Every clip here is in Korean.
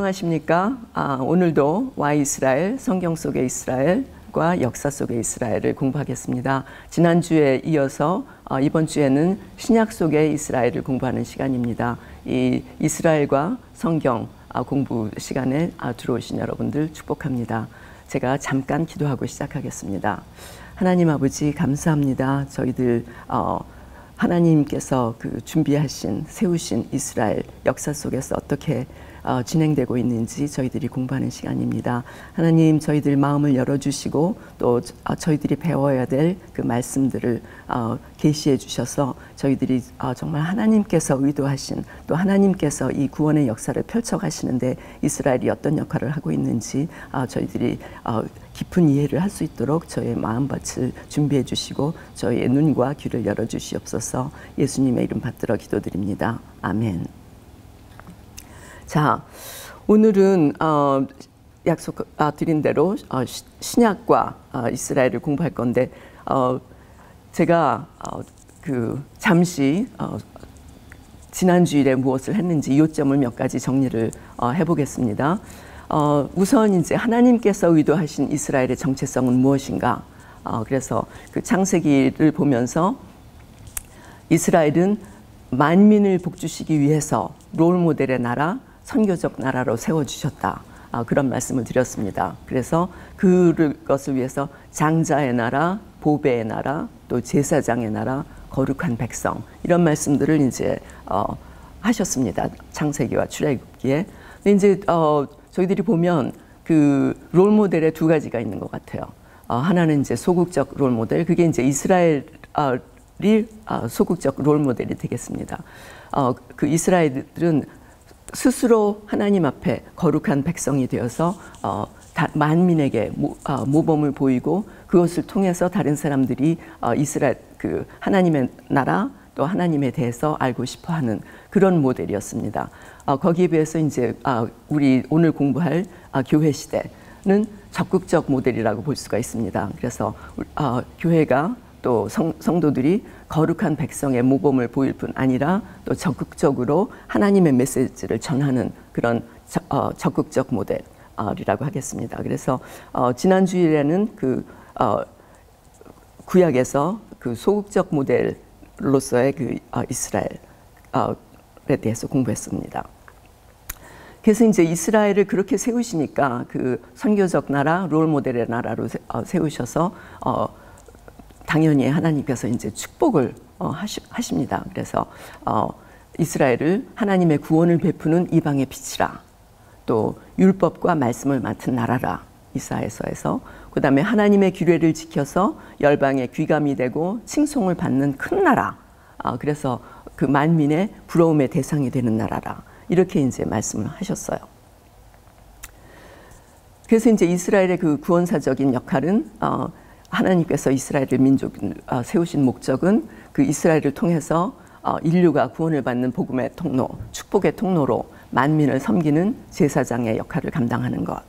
안녕하십니까? 오늘도 와이스라엘, 성경 속의 이스라엘과 역사 속의 이스라엘을 공부하겠습니다. 지난주에 이어서 이번 주에는 신약 속의 이스라엘을 공부하는 시간입니다. 이 이스라엘과 성경 공부 시간에 들어오신 여러분들 축복합니다. 제가 잠깐 기도하고 시작하겠습니다. 하나님 아버지 감사합니다. 저희들 하나님께서 준비하신 세우신 이스라엘 역사 속에서 어떻게 진행되고 있는지 저희들이 공부하는 시간입니다. 하나님 저희들 마음을 열어주시고 또 저희들이 배워야 될 그 말씀들을 계시해 주셔서 저희들이 정말 하나님께서 의도하신 또 하나님께서 이 구원의 역사를 펼쳐가시는데 이스라엘이 어떤 역할을 하고 있는지 저희들이 깊은 이해를 할 수 있도록 저희의 마음밭을 준비해 주시고 저희의 눈과 귀를 열어주시옵소서. 예수님의 이름 받들어 기도드립니다. 아멘. 자, 오늘은 약속드린 대로 신약과 이스라엘을 공부할 건데 제가 잠시 지난주일에 무엇을 했는지 요점을 몇 가지 정리를 해보겠습니다. 우선 이제 하나님께서 의도하신 이스라엘의 정체성은 무엇인가? 그래서 그 창세기를 보면서 이스라엘은 만민을 복주시기 위해서 롤모델의 나라, 선교적 나라로 세워주셨다. 그런 말씀을 드렸습니다. 그래서 그것을 위해서 장자의 나라, 보배의 나라, 또 제사장의 나라, 거룩한 백성 이런 말씀들을 이제 하셨습니다. 창세기와 출애굽기에. 근데 이제 저희들이 보면 그 롤모델에 두 가지가 있는 것 같아요. 하나는 이제 소극적 롤모델, 그게 이제 이스라엘이 소극적 롤모델이 되겠습니다. 그 이스라엘들은 스스로 하나님 앞에 거룩한 백성이 되어서 만민에게 모범을 보이고 그것을 통해서 다른 사람들이 이스라엘 하나님의 나라 또 하나님에 대해서 알고 싶어하는 그런 모델이었습니다. 거기에 비해서 이제 우리 오늘 공부할 교회 시대는 적극적 모델이라고 볼 수가 있습니다. 그래서 교회가 또 성도들이 거룩한 백성의 모범을 보일 뿐 아니라 또 적극적으로 하나님의 메시지를 전하는 그런 적극적 모델이라고 하겠습니다. 그래서 지난주일에는 구약에서 그 소극적 모델로서의 이스라엘에 대해서 공부했습니다. 그래서 이제 이스라엘을 그렇게 세우시니까 그 선교적 나라, 롤모델의 나라로 세우셔서 당연히 하나님께서 이제 축복을 하십니다. 그래서 이스라엘을 하나님의 구원을 베푸는 이방의 빛이라, 또 율법과 말씀을 맡은 나라라, 이사야서에서. 그 다음에 하나님의 규례를 지켜서 열방의 귀감이 되고 칭송을 받는 큰 나라. 그래서 그 만민의 부러움의 대상이 되는 나라라. 이렇게 이제 말씀을 하셨어요. 그래서 이제 이스라엘의 그 구원사적인 역할은 하나님께서 이스라엘을 민족을 세우신 목적은 그 이스라엘을 통해서 인류가 구원을 받는 복음의 통로, 축복의 통로로 만민을 섬기는 제사장의 역할을 감당하는 것.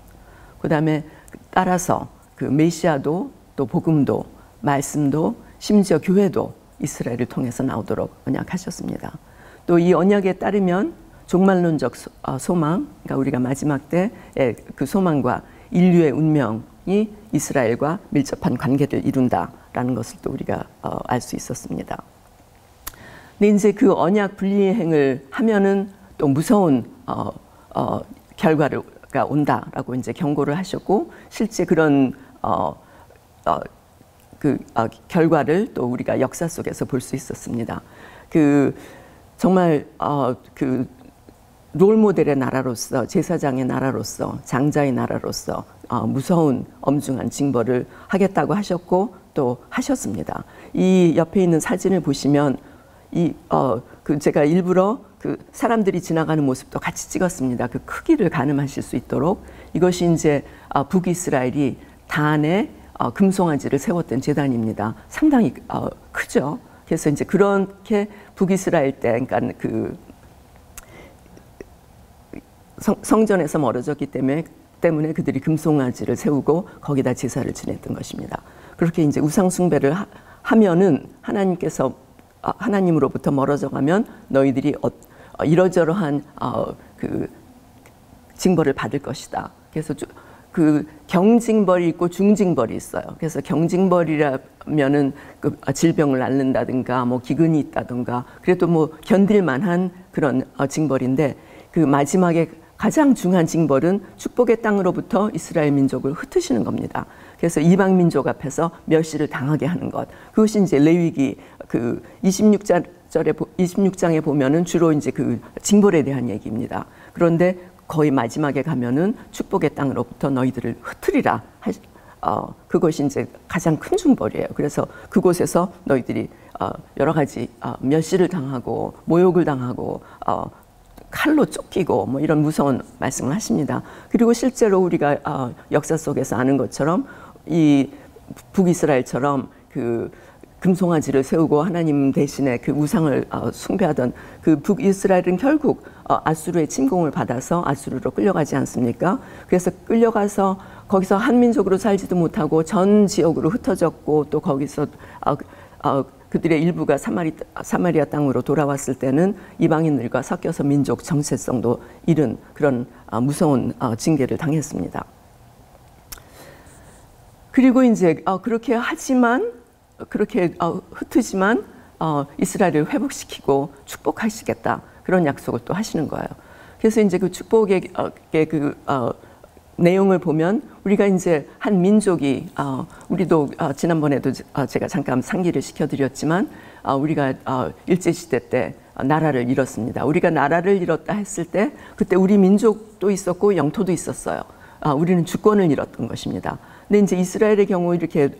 그 다음에 따라서 그 메시아도 또 복음도 말씀도 심지어 교회도 이스라엘을 통해서 나오도록 언약하셨습니다. 또 이 언약에 따르면 종말론적 소망, 그러니까 우리가 마지막 때의 그 소망과 인류의 운명이 이스라엘과 밀접한 관계를 이룬다라는 것을 또 우리가 알 수 있었습니다. 근데 이제 그 언약 분리행을 하면은 또 무서운 결과가 온다라고 이제 경고를 하셨고 실제 그런 결과를 또 우리가 역사 속에서 볼 수 있었습니다. 정말 롤모델의 나라로서, 제사장의 나라로서, 장자의 나라로서 무서운 엄중한 징벌을 하겠다고 하셨고 또 하셨습니다. 이 옆에 있는 사진을 보시면 제가 일부러 사람들이 지나가는 모습도 같이 찍었습니다. 그 크기를 가늠하실 수 있도록. 이것이 이제 북이스라엘이 단에 금송아지를 세웠던 제단입니다. 상당히 크죠. 그래서 이제 그렇게 북이스라엘 때, 그러니까 성전에서 멀어졌기 때문에 그들이 금송아지를 세우고 거기다 제사를 지냈던 것입니다. 그렇게 이제 우상 숭배를 하면은 하나님께서 하나님으로부터 멀어져 가면 너희들이 이러저러한 징벌을 받을 것이다. 그래서 그 경징벌이 있고 중징벌이 있어요. 그래서 경징벌이라면은 그 질병을 앓는다든가 뭐 기근이 있다든가 그래도 뭐 견딜만한 그런 징벌인데, 그 마지막에 가장 중요한 징벌은 축복의 땅으로부터 이스라엘 민족을 흩으시는 겁니다. 그래서 이방 민족 앞에서 멸시를 당하게 하는 것. 그것이 이제 레위기 그 26장에 보면은 주로 이제 그 징벌에 대한 얘기입니다. 그런데 거의 마지막에 가면은 축복의 땅으로부터 너희들을 흩으리라. 그것이 이제 가장 큰 징벌이에요. 그래서 그곳에서 너희들이 여러 가지 멸시를 당하고 모욕을 당하고 칼로 쫓기고 뭐 이런 무서운 말씀을 하십니다. 그리고 실제로 우리가 역사 속에서 아는 것처럼 이 북이스라엘처럼 그 금송아지를 세우고 하나님 대신에 그 우상을 숭배하던 그 북이스라엘은 결국 아수르의 침공을 받아서 아수르로 끌려가지 않습니까? 그래서 끌려가서 거기서 한민족으로 살지도 못하고 전 지역으로 흩어졌고, 또 거기서 그들의 일부가 사마리아 땅으로 돌아왔을 때는 이방인들과 섞여서 민족 정체성도 잃은 그런 무서운 징계를 당했습니다. 그리고 이제 그렇게 하지만, 그렇게 흩으지만 이스라엘을 회복시키고 축복하시겠다, 그런 약속을 또 하시는 거예요. 그래서 이제 그 축복의 그 내용을 보면 우리가 이제 한 민족이 우리도 지난번에도 제가 잠깐 상기를 시켜드렸지만 우리가 일제시대 때 나라를 잃었습니다. 우리가 나라를 잃었다 했을 때 그때 우리 민족도 있었고 영토도 있었어요. 우리는 주권을 잃었던 것입니다. 근데 이제 이스라엘의 경우 이렇게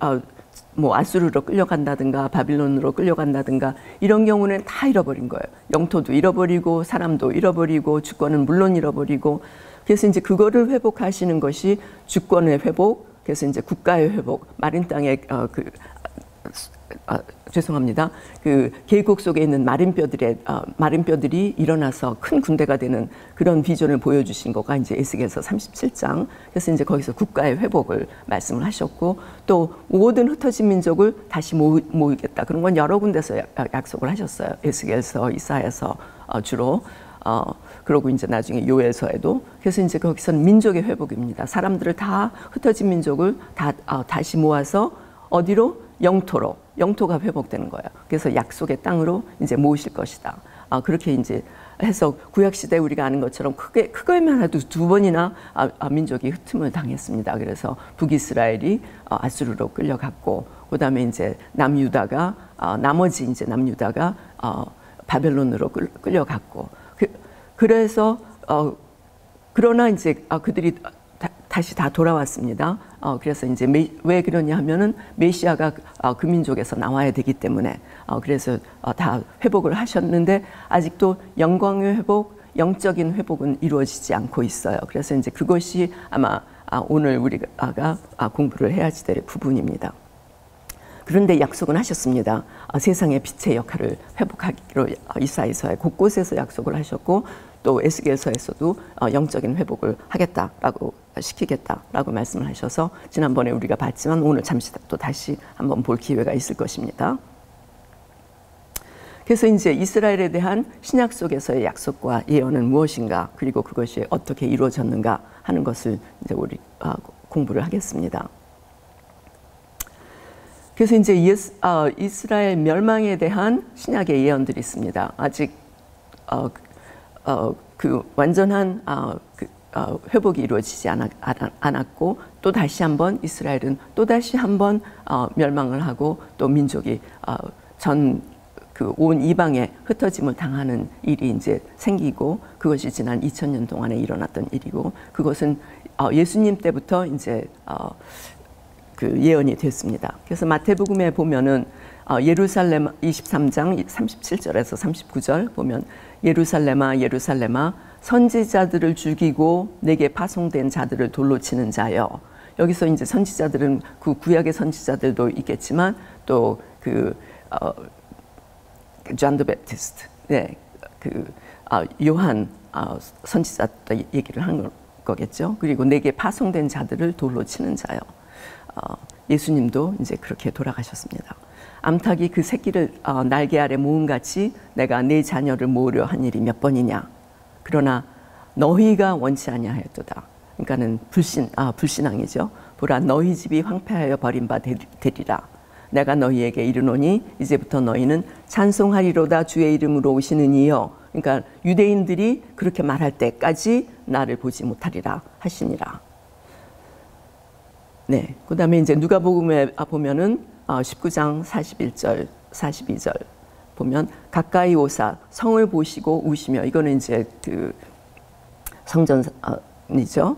뭐 아수르로 끌려간다든가 바빌론으로 끌려간다든가 이런 경우는 다 잃어버린 거예요. 영토도 잃어버리고 사람도 잃어버리고 주권은 물론 잃어버리고. 그래서 이제 그거를 회복하시는 것이 주권의 회복, 그래서 이제 국가의 회복, 마른 땅의 죄송합니다. 그 계곡 속에 있는 마른 뼈들이 일어나서 큰 군대가 되는 그런 비전을 보여주신 거가 이제 에스겔서 37장. 그래서 이제 거기서 국가의 회복을 말씀을 하셨고, 또 모든 흩어진 민족을 다시 모으겠다. 그런 건 여러 군데서 약속을 하셨어요. 에스겔서, 이사야서 주로. 그러고 이제 나중에 요엘서에도. 그래서 이제 거기서는 민족의 회복입니다. 사람들을 다 흩어진 민족을 다시 모아서 어디로? 영토가 회복되는 거예요. 그래서 약속의 땅으로 이제 모으실 것이다. 그렇게 이제 해서 구약 시대 우리가 아는 것처럼 크게만 해도 두 번이나 민족이 흩음을 당했습니다. 그래서 북이스라엘이 아수르로 끌려갔고, 그다음에 이제 남유다가 나머지 이제 남유다가 바벨론으로 끌려갔고, 그래서 그러나 이제 그들이 다시 다 돌아왔습니다. 그래서 이제 왜 그러냐 하면은 메시아가 그 민족에서 나와야 되기 때문에. 그래서 다 회복을 하셨는데 아직도 영광의 회복, 영적인 회복은 이루어지지 않고 있어요. 그래서 이제 그것이 아마 오늘 우리가 공부를 해야지 될 부분입니다. 그런데 약속은 하셨습니다. 세상의 빛의 역할을 회복하기로 이사야서에 곳곳에서 약속을 하셨고, 또 에스겔서에서도 영적인 회복을 하겠다라고 시키겠다라고 말씀을 하셔서 지난번에 우리가 봤지만 오늘 잠시 또 다시 한번 볼 기회가 있을 것입니다. 그래서 이제 이스라엘에 대한 신약 속에서의 약속과 예언은 무엇인가, 그리고 그것이 어떻게 이루어졌는가 하는 것을 이제 우리 공부를 하겠습니다. 그래서 이제 이스라엘 멸망에 대한 신약의 예언들이 있습니다. 아직 그 완전한 회복이 이루어지지 않았고, 또 다시 한번 이스라엘은 또 다시 한번 멸망을 하고 또 민족이 그 온 이방에 흩어짐을 당하는 일이 이제 생기고, 그것이 지난 2000년 동안에 일어났던 일이고, 그것은 예수님 때부터 이제 그 예언이 됐습니다. 그래서 마태복음에 보면은 예루살렘 23장 37절에서 39절 보면 예루살렘아 예루살렘아 선지자들을 죽이고 내게 파송된 자들을 돌로 치는 자여. 여기서 이제 선지자들은 그 구약의 선지자들도 있겠지만 또 존 더 베프티스트, 네, 요한 선지자 얘기를 하는 거겠죠. 그리고 내게 파송된 자들을 돌로 치는 자여. 예수님도 이제 그렇게 돌아가셨습니다. 암탉이 그 새끼를 날개 아래 모음같이 내가 내 자녀를 모으려 한 일이 몇 번이냐. 그러나 너희가 원치 아니하였도다. 그러니까는 불신앙이죠. 보라 너희 집이 황폐하여 버림바 되리라. 내가 너희에게 이르노니 이제부터 너희는 찬송하리로다 주의 이름으로 오시는 이여. 그러니까 유대인들이 그렇게 말할 때까지 나를 보지 못하리라 하시니라. 네, 그다음에 이제 누가복음에 보면은 19장 41절, 42절 보면 가까이 오사 성을 보시고 우시며, 이거는 이제 그 성전이죠.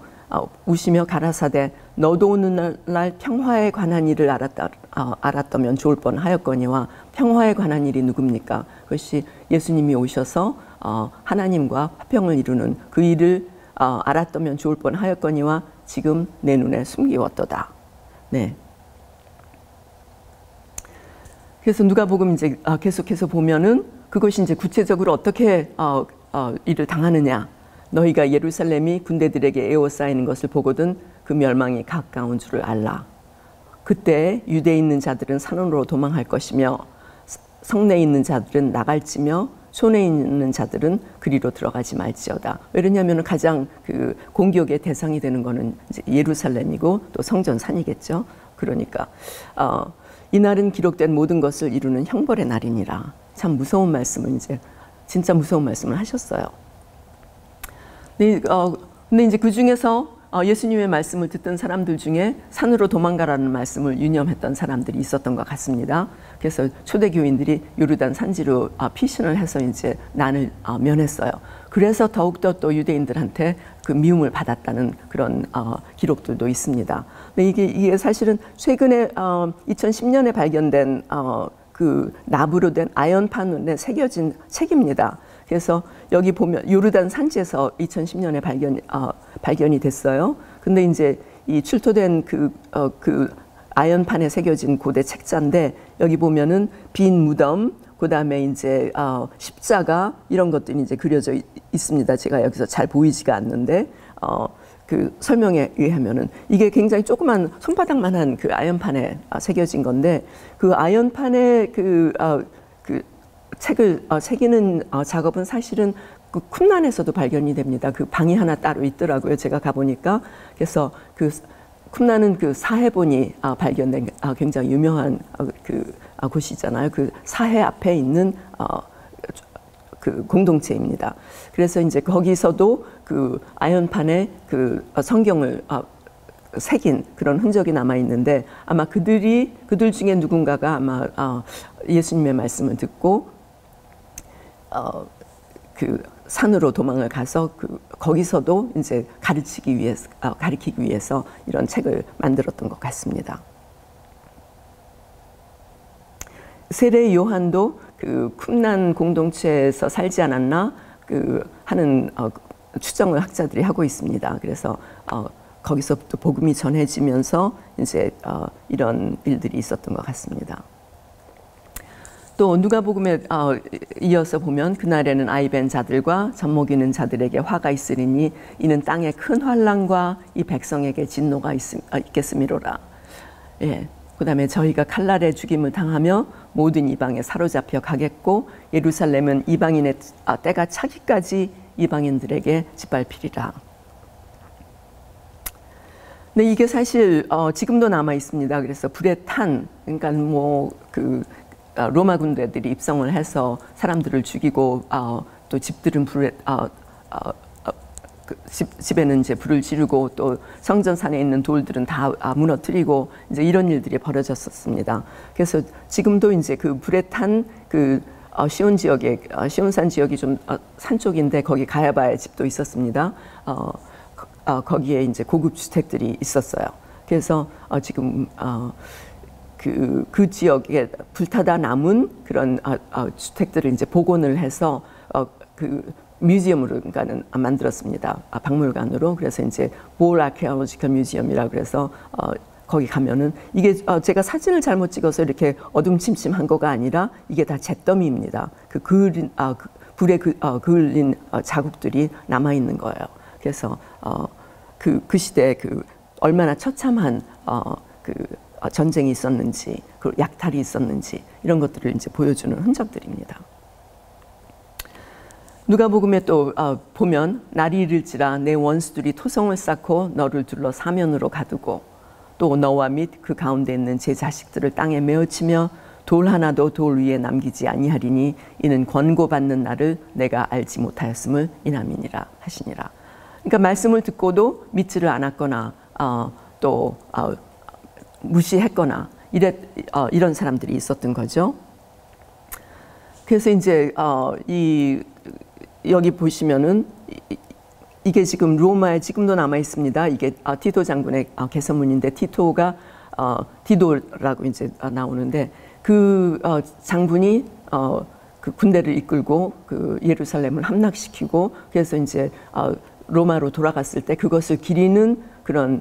우시며 가라사대 너도 오늘날 평화에 관한 일을 알았다면 좋을 뻔하였거니와. 평화에 관한 일이 누굽니까? 그것이 예수님이 오셔서 하나님과 화평을 이루는 그 일을 알았다면 좋을 뻔하였거니와 지금 내 눈에 숨기웠도다. 네. 그래서 누가복음 이제 계속해서 보면은 그것이 이제 구체적으로 어떻게 일을 당하느냐. 너희가 예루살렘이 군대들에게 에워싸이는 것을 보거든 그 멸망이 가까운 줄을 알라. 그때 유대에 있는 자들은 산으로 도망할 것이며 성내에 있는 자들은 나갈지며 손에 있는 자들은 그리로 들어가지 말지어다. 왜냐하면 가장 그 공격의 대상이 되는 것은 이제 예루살렘이고 또 성전산이겠죠. 그러니까 이날은 기록된 모든 것을 이루는 형벌의 날이니라. 참 무서운 말씀을 진짜 무서운 말씀을 하셨어요. 근데 이제 그 중에서 예수님의 말씀을 듣던 사람들 중에 산으로 도망가라는 말씀을 유념했던 사람들이 있었던 것 같습니다. 그래서 초대교인들이 요르단 산지로 피신을 해서 이제 난을 면했어요. 그래서 더욱더 또 유대인들한테 그 미움을 받았다는 그런 기록들도 있습니다. 근데 이게 사실은 최근에 2010년에 발견된 그 나무로 된 아연판에 새겨진 책입니다. 그래서 여기 보면 요르단 산지에서 2010년에 발견이 됐어요. 근데 이제 이 출토된 그 아연판에 새겨진 고대 책자인데 여기 보면은 빈 무덤, 그 다음에 이제 십자가 이런 것들이 이제 그려져 있습니다. 제가 여기서 잘 보이지가 않는데 그 설명에 의하면은 이게 굉장히 조그만 손바닥만한 그 아연판에 새겨진 건데 그 아연판에 그 책을 새기는 작업은 사실은 그 쿰란에서도 발견이 됩니다. 그 방이 하나 따로 있더라고요. 제가 가보니까. 그래서 그 쿰란은 그 사해본이 발견된 굉장히 유명한 그 곳이잖아요. 그 사해 앞에 있는 그 공동체입니다. 그래서 이제 거기서도 그 아연판에 그 성경을 새긴 그런 흔적이 남아 있는데 아마 그들 중에 누군가가 아마 예수님의 말씀을 듣고 그 산으로 도망을 가서 거기서도 이제 가르치기 위해서 이런 책을 만들었던 것 같습니다. 세례 요한도 그 쿰란 공동체에서 살지 않았나 하는 추정을 학자들이 하고 있습니다. 그래서 거기서부터 복음이 전해지면서 이제 이런 일들이 있었던 것 같습니다. 또 누가복음에 이어서 보면 그날에는 아이벤 자들과 젖먹이는 자들에게 화가 있으리니 이는 땅에 큰 환난과 이 백성에게 진노가 있겠음이로라. 예. 그다음에 저희가 칼날에 죽임을 당하며 모든 이방에 사로잡혀 가겠고 예루살렘은 이방인의 때가 차기까지 이방인들에게 짓밟히리라. 근데 이게 사실 지금도 남아 있습니다. 그래서 불에 탄, 그러니까 뭐 로마 군대들이 입성을 해서 사람들을 죽이고 또 집들은 불에 집에는 이제 불을 지르고 또 성전산에 있는 돌들은 다 무너뜨리고 이제 이런 일들이 벌어졌었습니다. 그래서 지금도 이제 그 불에 탄 시온 지역에 시온산 지역이 좀 산 쪽인데 거기 가야바의 집도 있었습니다. 거기에 이제 고급 주택들이 있었어요. 그래서 지금 그 지역에 불타다 남은 그런 주택들을 이제 복원을 해서 뮤지엄으로 그러니까는 만들었습니다. 박물관으로. 그래서 이제 볼 아케올로지컬 뮤지엄이라 그래서 거기 가면은 이게 제가 사진을 잘못 찍어서 이렇게 어둠침침한 거가 아니라 이게 다 잿더미입니다. 불에 그을린 자국들이 남아 있는 거예요. 그래서 그 시대에 얼마나 처참한 전쟁이 있었는지, 그 약탈이 있었는지 이런 것들을 이제 보여주는 흔적들입니다. 누가복음에 또 보면 날이 이를지라 내 원수들이 토성을 쌓고 너를 둘러 사면으로 가두고 또 너와 및 그 가운데 있는 제 자식들을 땅에 메어치며 돌 하나도 돌 위에 남기지 아니하리니 이는 권고받는 나를 내가 알지 못하였음을 인함이니라 하시니라. 그러니까 말씀을 듣고도 믿지를 않았거나 또 무시했거나 이런 사람들이 있었던 거죠. 그래서 이제 여기 보시면은 이게 지금 로마에 지금도 남아 있습니다. 이게 티토 장군의 개선문인데 티토가 디도라고 이제 나오는데 그 장군이 그 군대를 이끌고 그 예루살렘을 함락시키고 그래서 이제 로마로 돌아갔을 때 그것을 기리는 그런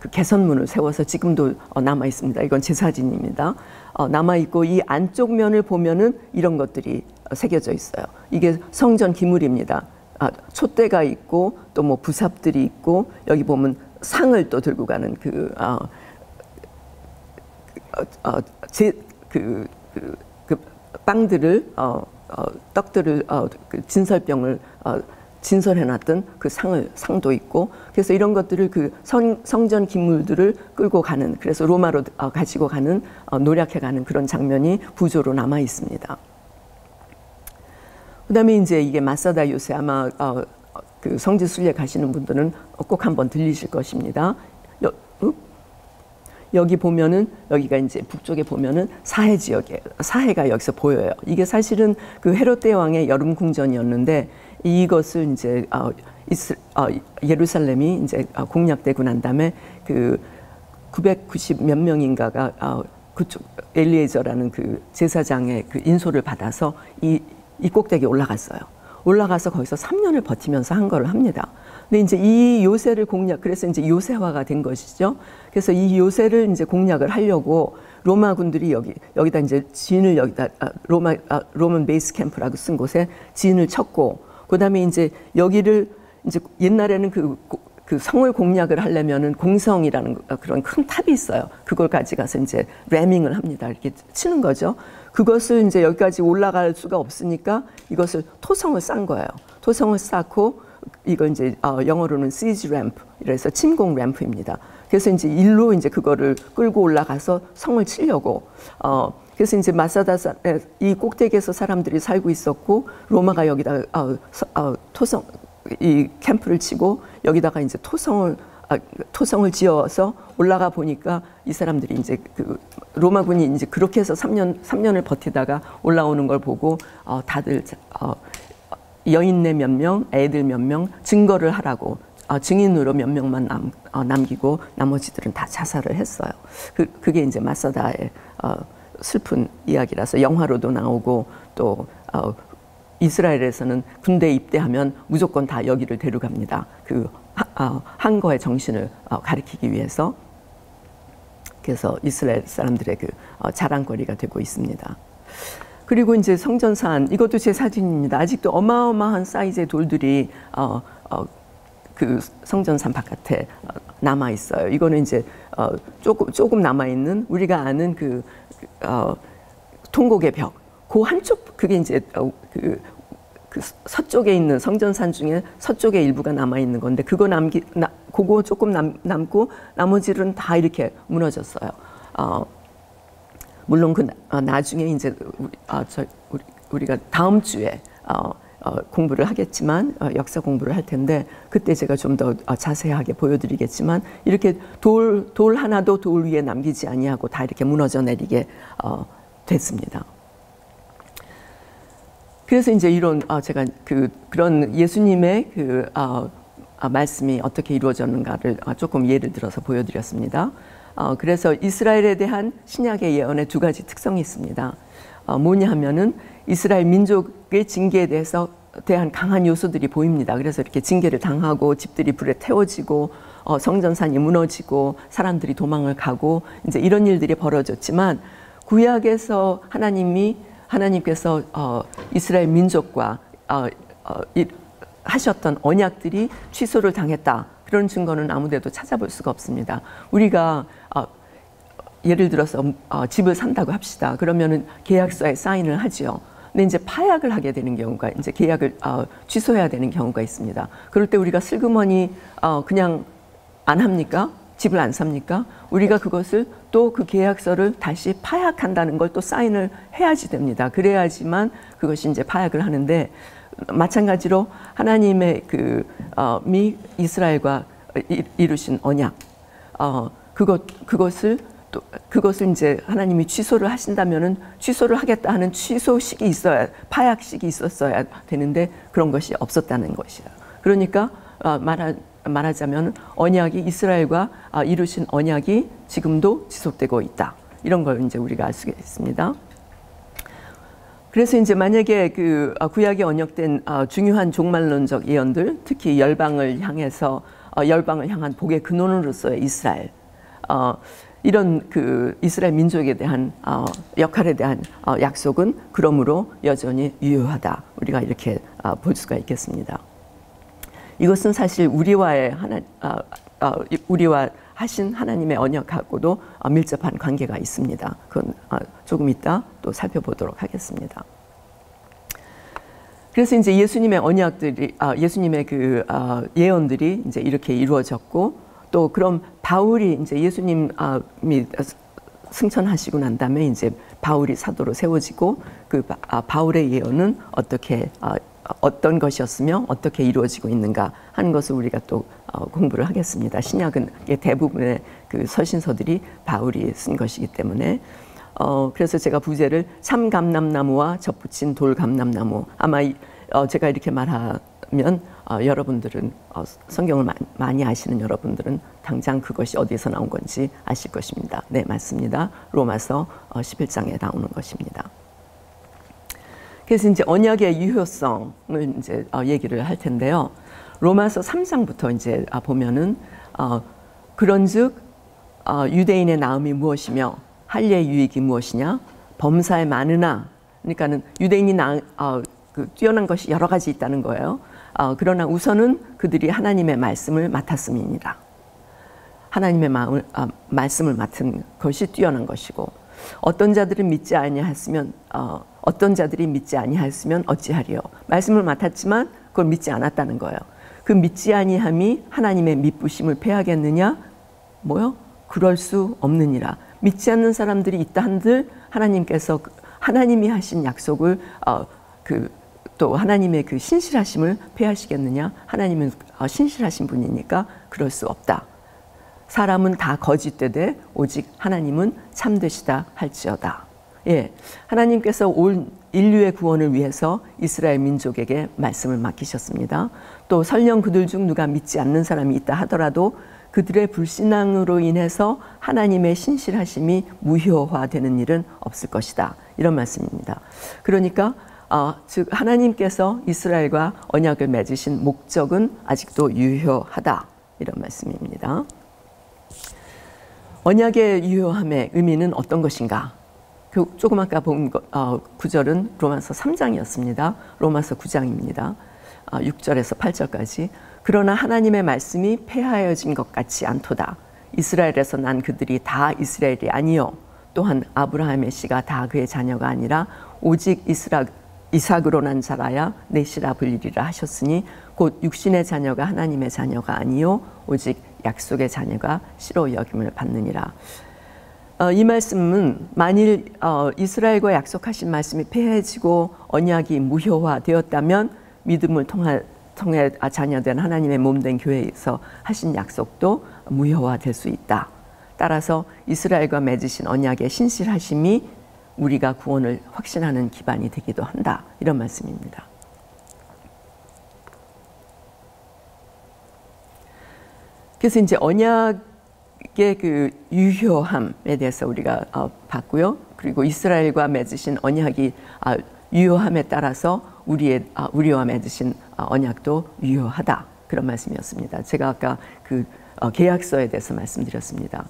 그 개선문을 세워서 지금도 남아 있습니다. 이건 제 사진입니다. 남아 있고 이 안쪽 면을 보면은 이런 것들이 새겨져 있어요. 이게 성전 기물입니다. 촛대가 있고 또 뭐 부삽들이 있고 여기 보면 상을 또 들고 가는 그 빵들을 떡들을 그 진설병을 진설해놨던 그 상도 있고 그래서 이런 것들을 그 성전 기물들을 끌고 가는 그래서 로마로 가지고 가는 노략해가는 그런 장면이 부조로 남아 있습니다. 그다음에 이제 이게 마사다 요새 아마 그 성지 순례 가시는 분들은 꼭 한번 들리실 것입니다. 여기 보면은 여기가 이제 북쪽에 보면은 사해 지역에 사해가 여기서 보여요. 이게 사실은 그 헤롯 대왕의 여름 궁전이었는데 이것을 이제 예루살렘이 이제 공략되고 난 다음에 그 990 몇 명인가가 그쪽 엘리에저라는 그 제사장의 그 인솔을 받아서 이 꼭대기에 올라갔어요. 올라가서 거기서 3년을 버티면서 한 거를 합니다. 근데 이제 이 요새를 그래서 이제 요새화가 된 것이죠. 그래서 이 요새를 이제 공략을 하려고 로마 군들이 여기다 이제 진을 여기다 로만 베이스 캠프라고 쓴 곳에 진을 쳤고, 그 다음에 이제 여기를 이제 옛날에는 그 성을 공략을 하려면은 공성이라는 그런 큰 탑이 있어요. 그걸 가져가서 이제 레밍을 합니다. 이렇게 치는 거죠. 그것을 이제 여기까지 올라갈 수가 없으니까 이것을 토성을 싼 거예요. 토성을 쌓고 이걸 이제 영어로는 siege ramp, 이래서 침공 램프입니다. 그래서 이제 일로 이제 그거를 끌고 올라가서 성을 치려고 그래서 이제 마사다 이 꼭대기에서 사람들이 살고 있었고 로마가 여기다 토성 이 캠프를 치고 여기다가 이제 토성을 지어서 올라가 보니까 이 사람들이 이제 그 로마군이 이제 그렇게 해서 3년을 버티다가 올라오는 걸 보고 다들 여인네 몇 명, 애들 몇 명 증거를 하라고 증인으로 몇 명만 남기고 나머지들은 다 자살을 했어요. 그게 이제 마사다의 슬픈 이야기라서 영화로도 나오고 또 이스라엘에서는 군대 입대하면 무조건 다 여기를 데려갑니다. 그 항거의 정신을 가리키기 위해서. 그래서 이스라엘 사람들의 그 자랑거리가 되고 있습니다. 그리고 이제 성전산, 이것도 제 사진입니다. 아직도 어마어마한 사이즈의 돌들이 그 성전산 바깥에 남아 있어요. 이거는 이제 조금 남아 있는 우리가 아는 그 통곡의 벽. 그 한쪽 그게 이제 그 서쪽에 있는 성전산 중에 서쪽의 일부가 남아 있는 건데 그거 조금 남고 나머지는 다 이렇게 무너졌어요. 물론 그 나중에 이제 우리가 다음 주에 공부를 하겠지만 역사 공부를 할 텐데 그때 제가 좀 더 자세하게 보여드리겠지만 이렇게 돌 하나도 돌 위에 남기지 아니하고 다 이렇게 무너져 내리게 됐습니다. 그래서 이제 이런 제가 그런 예수님의 말씀이 어떻게 이루어졌는가를 조금 예를 들어서 보여드렸습니다. 그래서 이스라엘에 대한 신약의 예언의 두 가지 특성이 있습니다. 뭐냐 하면은 이스라엘 민족의 징계에 대한 강한 요소들이 보입니다. 그래서 이렇게 징계를 당하고 집들이 불에 태워지고 성전산이 무너지고 사람들이 도망을 가고 이제 이런 일들이 벌어졌지만 구약에서 하나님께서 이스라엘 민족과 하셨던 언약들이 취소를 당했다. 그런 증거는 아무데도 찾아볼 수가 없습니다. 우리가 예를 들어서 집을 산다고 합시다. 그러면은 계약서에 사인을 하지요. 근데 이제 파약을 하게 되는 경우가 이제 계약을 취소해야 되는 경우가 있습니다. 그럴 때 우리가 슬그머니 그냥 안 합니까? 집을 안 삽니까? 우리가 그것을 또 그 계약서를 다시 파약한다는 걸 또 사인을 해야지 됩니다. 그래야지만 그것이 이제 파약을 하는데 마찬가지로 하나님의 미 이스라엘과 이루신 언약 그것을 이제 하나님이 취소를 하신다면은 취소를 하겠다 하는 취소식이 있어야 파약식이 있었어야 되는데 그런 것이 없었다는 것이야. 그러니까 말하자면 언약이 이스라엘과 이루신 언약이 지금도 지속되고 있다. 이런 걸 이제 우리가 알 수가 있습니다. 그래서 이제 만약에 구약에 언약된 중요한 종말론적 예언들, 특히 열방을 향해서 열방을 향한 복의 근원으로서의 이스라엘, 이런 이스라엘 민족에 대한 역할에 대한 약속은 그러므로 여전히 유효하다. 우리가 이렇게 볼 수가 있겠습니다. 이것은 사실 우리와 하신 하나님의 언약하고도 밀접한 관계가 있습니다. 그건 조금 이따 또 살펴보도록 하겠습니다. 그래서 이제 예수님의 언약들이, 예수님의 예언들이 이제 이렇게 이루어졌고, 또 그럼 바울이 이제 예수님이 승천하시고 난 다음에 이제 바울이 사도로 세워지고 바울의 예언은 어떤 것이었으며 어떻게 이루어지고 있는가 하는 것을 우리가 또 공부를 하겠습니다. 신약은 대부분의 서신서들이 바울이 쓴 것이기 때문에 그래서 제가 부제를 삼감람나무와 접붙인 돌감람나무, 아마 제가 이렇게 말하면 여러분들은 성경을 많이 아시는 여러분들은 당장 그것이 어디서 나온 건지 아실 것입니다. 네, 맞습니다. 로마서 11장에 나오는 것입니다. 그래서 이제 언약의 유효성을 이제 얘기를 할 텐데요. 로마서 3장부터 이제 보면은 그런즉 유대인의 나음이 무엇이며 할례의 유익이 무엇이냐? 범사에 많으나, 그러니까는 유대인이 뛰어난 것이 여러 가지 있다는 거예요. 그러나 우선은 그들이 하나님의 말씀을 맡았음이니라. 하나님의 말씀을 맡은 것이 뛰어난 것이고, 어떤 자들이 믿지 아니하였으면 어찌하리요? 말씀을 맡았지만 그걸 믿지 않았다는 거예요. 그 믿지 아니함이 하나님의 믿부심을 패하겠느냐? 뭐요? 그럴 수 없느니라. 믿지 않는 사람들이 있다 한들 하나님께서 하나님이 하신 약속을 또 하나님의 신실하심을 패하시겠느냐? 하나님은 신실하신 분이니까 그럴 수 없다. 사람은 다 거짓되되 오직 하나님은 참되시다 할지어다. 예, 하나님께서 올 인류의 구원을 위해서 이스라엘 민족에게 말씀을 맡기셨습니다. 또 설령 그들 중 누가 믿지 않는 사람이 있다 하더라도 그들의 불신앙으로 인해서 하나님의 신실하심이 무효화되는 일은 없을 것이다. 이런 말씀입니다. 그러니까 즉 하나님께서 이스라엘과 언약을 맺으신 목적은 아직도 유효하다. 이런 말씀입니다. 언약의 유효함의 의미는 어떤 것인가? 조금 아까 본 구절은 로마서 3장이었습니다. 로마서 9장입니다. 6절에서 8절까지. 그러나 하나님의 말씀이 폐하여진 것 같지 않도다. 이스라엘에서 난 그들이 다 이스라엘이 아니요 또한 아브라함의 씨가 다 그의 자녀가 아니라 오직 이삭으로 난 자라야 내 씨라 불리리라 하셨으니 곧 육신의 자녀가 하나님의 자녀가 아니요 오직 약속의 자녀가 씨로 여김을 받느니라. 이 말씀은 만일 이스라엘과 약속하신 말씀이 폐해지고 언약이 무효화되었다면 믿음을 통해 자녀된 하나님의 몸된 교회에서 하신 약속도 무효화될 수 있다. 따라서 이스라엘과 맺으신 언약의 신실하심이 우리가 구원을 확신하는 기반이 되기도 한다. 이런 말씀입니다. 그래서 이제 언약의 유효함에 대해서 우리가 봤고요. 그리고 이스라엘과 맺으신 언약이 유효함에 따라서 우리와 맺으신 언약도 유효하다. 그런 말씀이었습니다. 제가 아까 계약서에 대해서 말씀드렸습니다.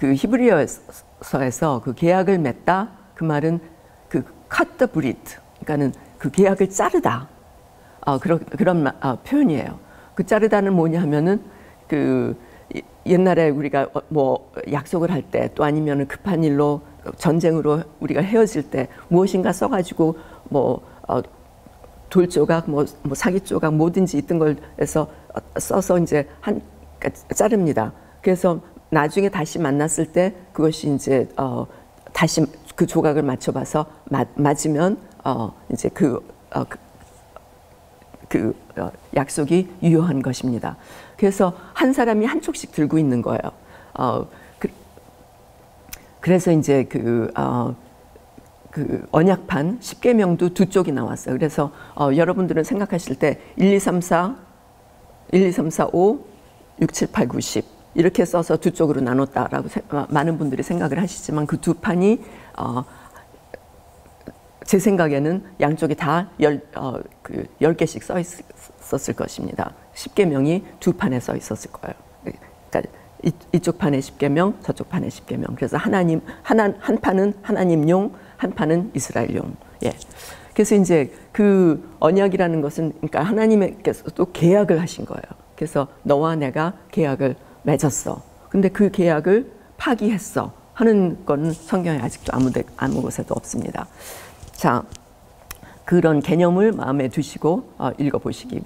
히브리어서에서 계약을 맺다, 그 말은 cut the breed, 그러니까는 계약을 자르다. 그런 표현이에요. 자르다는 뭐냐 하면은 옛날에 우리가 뭐 약속을 할 때 또 아니면은 급한 일로 전쟁으로 우리가 헤어질 때 무엇인가 써가지고 돌 조각, 사기 조각 뭐든지 있던 걸 해서 써서 이제 자릅니다. 그래서 나중에 다시 만났을 때 그것이 이제 다시 그 조각을 맞춰봐서 맞으면 이제 그 약속이 유효한 것입니다. 그래서 한 사람이 한 쪽씩 들고 있는 거예요. 그래서 이제 그 언약판 10계명도 두 쪽이 나왔어요. 그래서 여러분들은 생각하실 때 1, 2, 3, 4, 5, 6, 7, 8, 9, 10 이렇게 써서 두 쪽으로 나눴다라고 많은 분들이 생각을 하시지만 그 두 판이 제 생각에는 양쪽이 다 10개씩 써 있었을 것입니다. 10계명이 두 판에 써 있었을 거예요. 그러니까 이쪽 판에 10계명, 저쪽 판에 10계명. 그래서 한 판은 하나님용, 한 판은 이스라엘용. 예. 그래서 이제 그 언약이라는 것은 그러니까 하나님께서도 계약을 하신 거예요. 그래서 너와 내가 계약을 맺었어. 근데 그 계약을 파기했어 하는 건 성경에 아직도 아무 곳에도 없습니다. 자, 그런 개념을 마음에 두시고 읽어보시기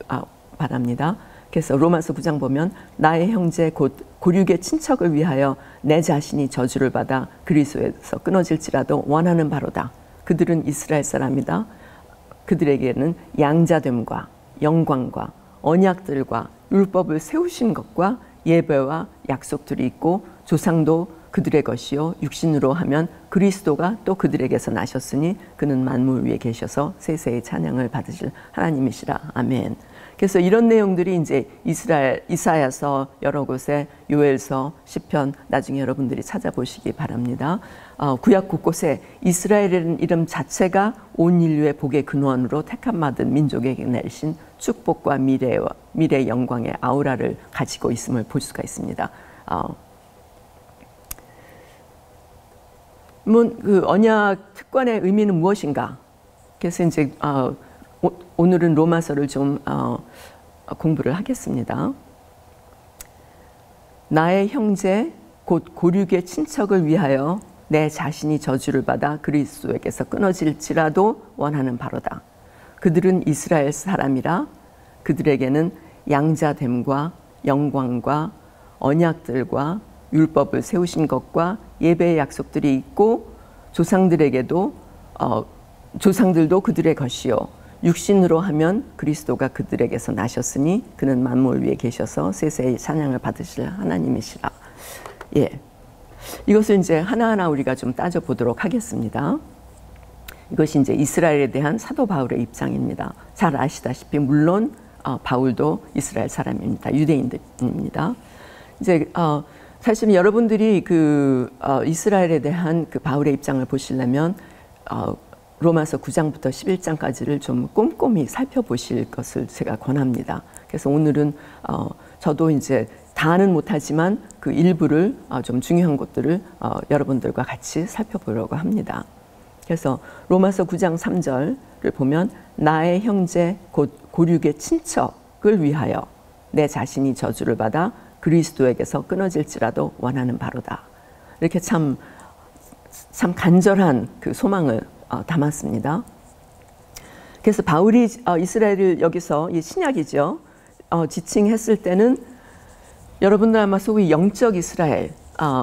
바랍니다. 그래서 로마서 9장 보면 나의 형제 곧 고륙의 친척을 위하여 내 자신이 저주를 받아 그리스도에서 끊어질지라도 원하는 바로다. 그들은 이스라엘 사람이다. 그들에게는 양자됨과 영광과 언약들과 율법을 세우신 것과 예배와 약속들이 있고 조상도 그들의 것이요 육신으로 하면 그리스도가 또 그들에게서 나셨으니 그는 만물 위에 계셔서 세세의 찬양을 받으실 하나님이시라. 아멘. 그래서 이런 내용들이 이제 이사야서 여러 곳에 요엘서 시편 나중에 여러분들이 찾아보시기 바랍니다. 구약 곳곳에 이스라엘이라는 이름 자체가 온 인류의 복의 근원으로 택함 받은 민족에게 내신 축복과 미래의 영광의 아우라를 가지고 있음을 볼 수가 있습니다. 그 언약 특권의 의미는 무엇인가? 그래서 이제 오늘은 로마서를 좀 공부를 하겠습니다. 나의 형제 곧 고륙의 친척을 위하여 내 자신이 저주를 받아 그리스도에게서 끊어질지라도 원하는 바로다. 그들은 이스라엘 사람이라 그들에게는 양자됨과 영광과 언약들과 율법을 세우신 것과 예배의 약속들이 있고 조상들도 그들의 것이요 육신으로 하면 그리스도가 그들에게서 나셨으니 그는 만물 위에 계셔서 세세의 찬양을 받으실 하나님이시라. 예, 이것을 이제 하나하나 우리가 좀 따져보도록 하겠습니다. 이것이 이제 이스라엘에 대한 사도 바울의 입장입니다. 잘 아시다시피 물론 바울도 이스라엘 사람입니다. 유대인들입니다. 이제 사실 여러분들이 이스라엘에 대한 그 바울의 입장을 보시려면 로마서 9장부터 11장까지를 좀 꼼꼼히 살펴보실 것을 제가 권합니다. 그래서 오늘은 저도 이제 다는 못하지만 그 일부를 좀 중요한 것들을 여러분들과 같이 살펴보려고 합니다. 그래서 로마서 9장 3절을 보면 나의 형제 곧 고륙의 친척을 위하여 내 자신이 저주를 받아 그리스도에게서 끊어질지라도 원하는 바로다. 이렇게 참 간절한 그 소망을 담았습니다. 그래서 바울이 이스라엘을 여기서 이 신약이죠. 지칭했을 때는 여러분들 아마 소위 영적 이스라엘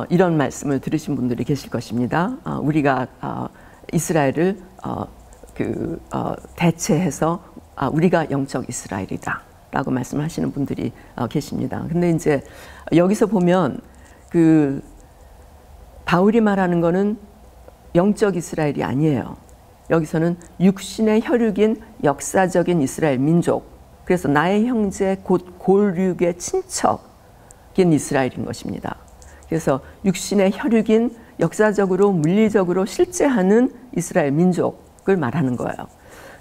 이런 말씀을 들으신 분들이 계실 것입니다. 우리가 이스라엘을 대체해서 우리가 영적 이스라엘이다 라고 말씀하시는 분들이 계십니다. 근데 이제 여기서 보면 그 바울이 말하는 거는 영적 이스라엘이 아니에요. 여기서는 육신의 혈육인 역사적인 이스라엘 민족, 그래서 나의 형제 곧 고륙의 친척인 이스라엘인 것입니다. 그래서 육신의 혈육인 역사적으로 물리적으로 실제하는 이스라엘 민족을 말하는 거예요.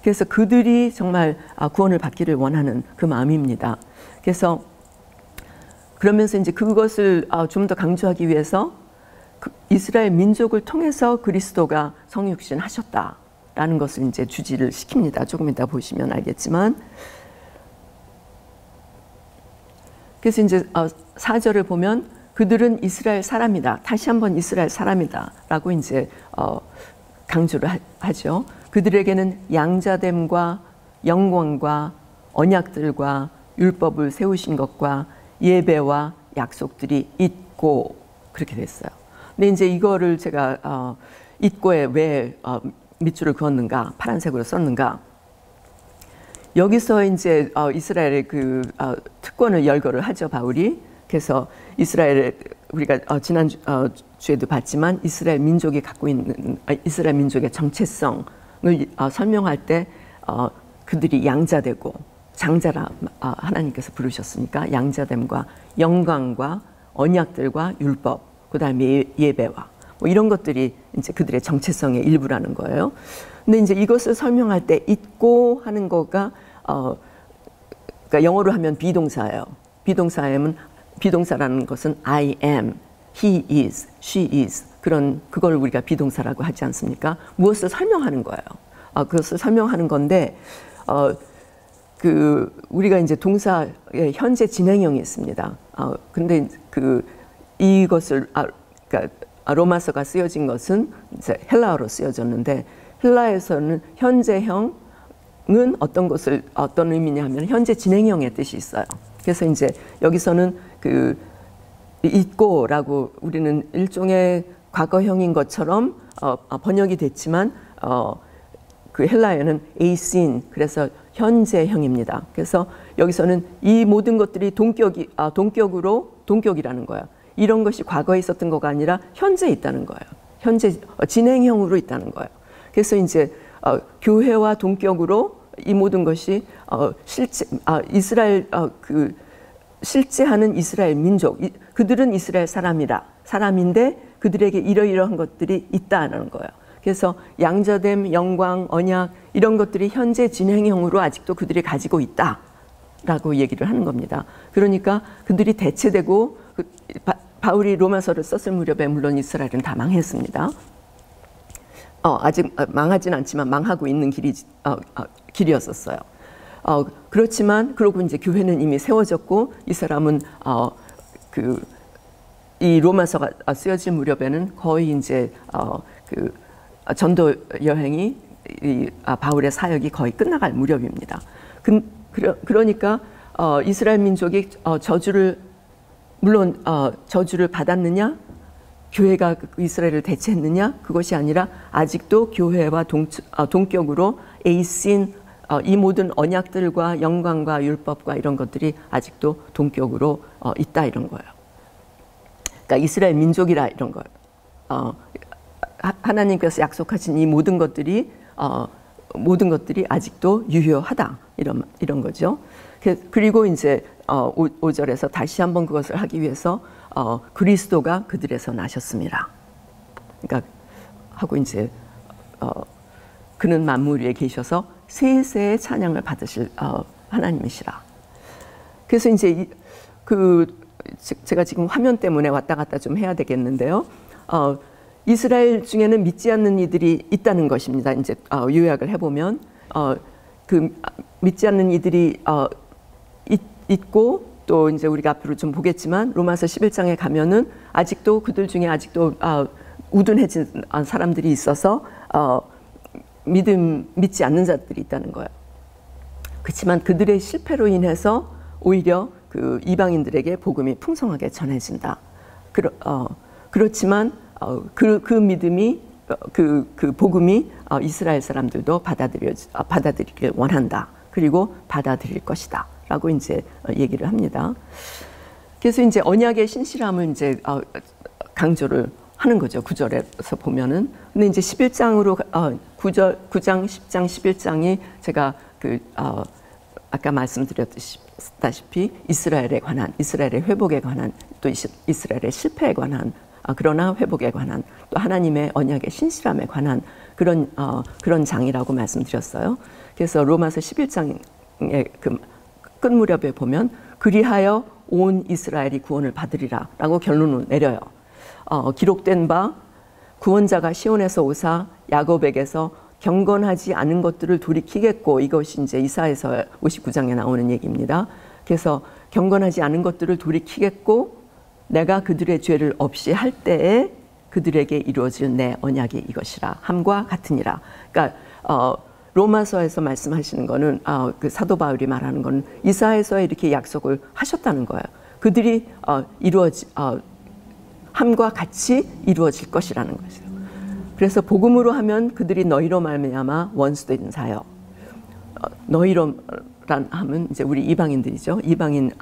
그래서 그들이 정말 구원을 받기를 원하는 그 마음입니다. 그래서 그러면서 이제 그것을 좀 더 강조하기 위해서 이스라엘 민족을 통해서 그리스도가 성육신 하셨다라는 것을 이제 주지를 시킵니다. 조금 이따 보시면 알겠지만, 그래서 이제 4절을 보면 그들은 이스라엘 사람이다. 다시 한번 이스라엘 사람이다라고 이제 강조를 하죠. 그들에게는 양자됨과 영광과 언약들과 율법을 세우신 것과 예배와 약속들이 있고 그렇게 됐어요. 근데 이제 이거를 제가 있고에 왜 밑줄을 그었는가, 파란색으로 썼는가? 여기서 이제 이스라엘의 그 특권을 열거를 하죠, 바울이. 그래서 이스라엘 우리가 지난 주에도 봤지만 이스라엘 민족이 갖고 있는 이스라엘 민족의 정체성을 설명할 때 그들이 양자되고 장자라 하나님께서 부르셨으니까 양자됨과 영광과 언약들과 율법, 그다음에 예배와 뭐 이런 것들이 이제 그들의 정체성의 일부라는 거예요. 근데 이제 이것을 설명할 때 있고 하는 거가 그러니까 영어로 하면 비동사예요. 비동사라는 것은 I am, he is, she is 그걸 우리가 비동사라고 하지 않습니까? 무엇을 설명하는 거예요. 그것을 설명하는 건데 우리가 이제 동사의 현재 진행형이 있습니다. 근데 이것을 그러니까 로마서가 쓰여진 것은 이제 헬라어로 쓰여졌는데 헬라에서는 현재형은 어떤 의미냐 하면 현재 진행형의 뜻이 있어요. 그래서 이제 여기서는 있고라고 우리는 일종의 과거형인 것처럼 번역이 됐지만 그 헬라어는 에이신 그래서 현재형입니다. 그래서 여기서는 이 모든 것들이 동격이라는 거예요. 이런 것이 과거에 있었던 거가 아니라 현재 있다는 거예요. 현재 진행형으로 있다는 거예요. 그래서 이제 교회와 동격으로 이 모든 것이 실제 이스라엘 실제하는 이스라엘 민족 그들은 이스라엘 사람인데 그들에게 이러이러한 것들이 있다는 거예요. 그래서 양자됨, 영광, 언약 이런 것들이 현재 진행형으로 아직도 그들이 가지고 있다라고 얘기를 하는 겁니다. 그러니까 그들이 대체되고 바울이 로마서를 썼을 무렵에 물론 이스라엘은 다 망했습니다. 아직 망하진 않지만 망하고 있는 길이었었어요. 그렇지만 그러고 이제 교회는 이미 세워졌고 이 사람은 이 로마서가 쓰여질 무렵에는 거의 이제 전도 여행이 바울의 사역이 거의 끝나갈 무렵입니다. 그러니까 이스라엘 민족이 저주를 받았느냐? 교회가 이스라엘을 대체했느냐? 그것이 아니라 아직도 교회와 동격으로 에이신 이 모든 언약들과 영광과 율법과 이런 것들이 아직도 동격으로 있다 이런 거예요. 그러니까 이스라엘 민족이라 이런 거예요. 하나님께서 약속하신 이 모든 것들이 아직도 유효하다 이런 거죠. 그리고 이제 5절에서 다시 한번 그것을 하기 위해서 그리스도가 그들에서 나셨습니다. 그러니까 하고 이제 그는 만물 위에 계셔서 세세의 찬양을 받으실 하나님이시라. 그래서 이제 제가 지금 화면 때문에 왔다 갔다 좀 해야 되겠는데요. 이스라엘 중에는 믿지 않는 이들이 있다는 것입니다. 이제 요약을 해보면 믿지 않는 이들이 있고 또 이제 우리가 앞으로 좀 보겠지만 로마서 11장에 가면은 아직도 그들 중에 아직도 우둔해진 사람들이 있어서 믿지 않는 자들이 있다는 거예요. 그렇지만 그들의 실패로 인해서 오히려 그 이방인들에게 복음이 풍성하게 전해진다. 그렇지만 그 믿음이 그 복음이 이스라엘 사람들도 받아들이길 원한다. 그리고 받아들일 것이다. 라고 이제 얘기를 합니다. 그래서 이제 언약의 신실함을 이제 강조를 하는 거죠. 9절에서 보면은. 근데 이제 11장으로 9장, 10장, 11장이 제가 아까 말씀드렸다시피 이스라엘에 관한, 이스라엘의 회복에 관한, 또 이스라엘의 실패에 관한, 그러나 회복에 관한, 또 하나님의 언약의 신실함에 관한 그런 장이라고 말씀드렸어요. 그래서 로마서 11장의 그 끝 무렵에 보면 그리하여 온 이스라엘이 구원을 받으리라 라고 결론을 내려요. 기록된 바 구원자가 시온에서 오사 야곱에게서 경건하지 않은 것들을 돌이키겠고, 이것이 이제 이사야서 59장에 나오는 얘기입니다. 그래서 경건하지 않은 것들을 돌이키겠고 내가 그들의 죄를 없이 할 때에 그들에게 이루어질 내 언약이 이것이라 함과 같으니라. 그러니까 로마서에서 말씀하시는 거는 그 사도 바울이 말하는 거는 이사야에서 이렇게 약속을 하셨다는 거예요. 그들이 함과 같이 이루어질 것이라는 것이죠. 그래서 복음으로 하면 그들이 너희로 말미암아 원수된 자여. 너희로란 하면 이제 우리 이방인들이죠. 이방인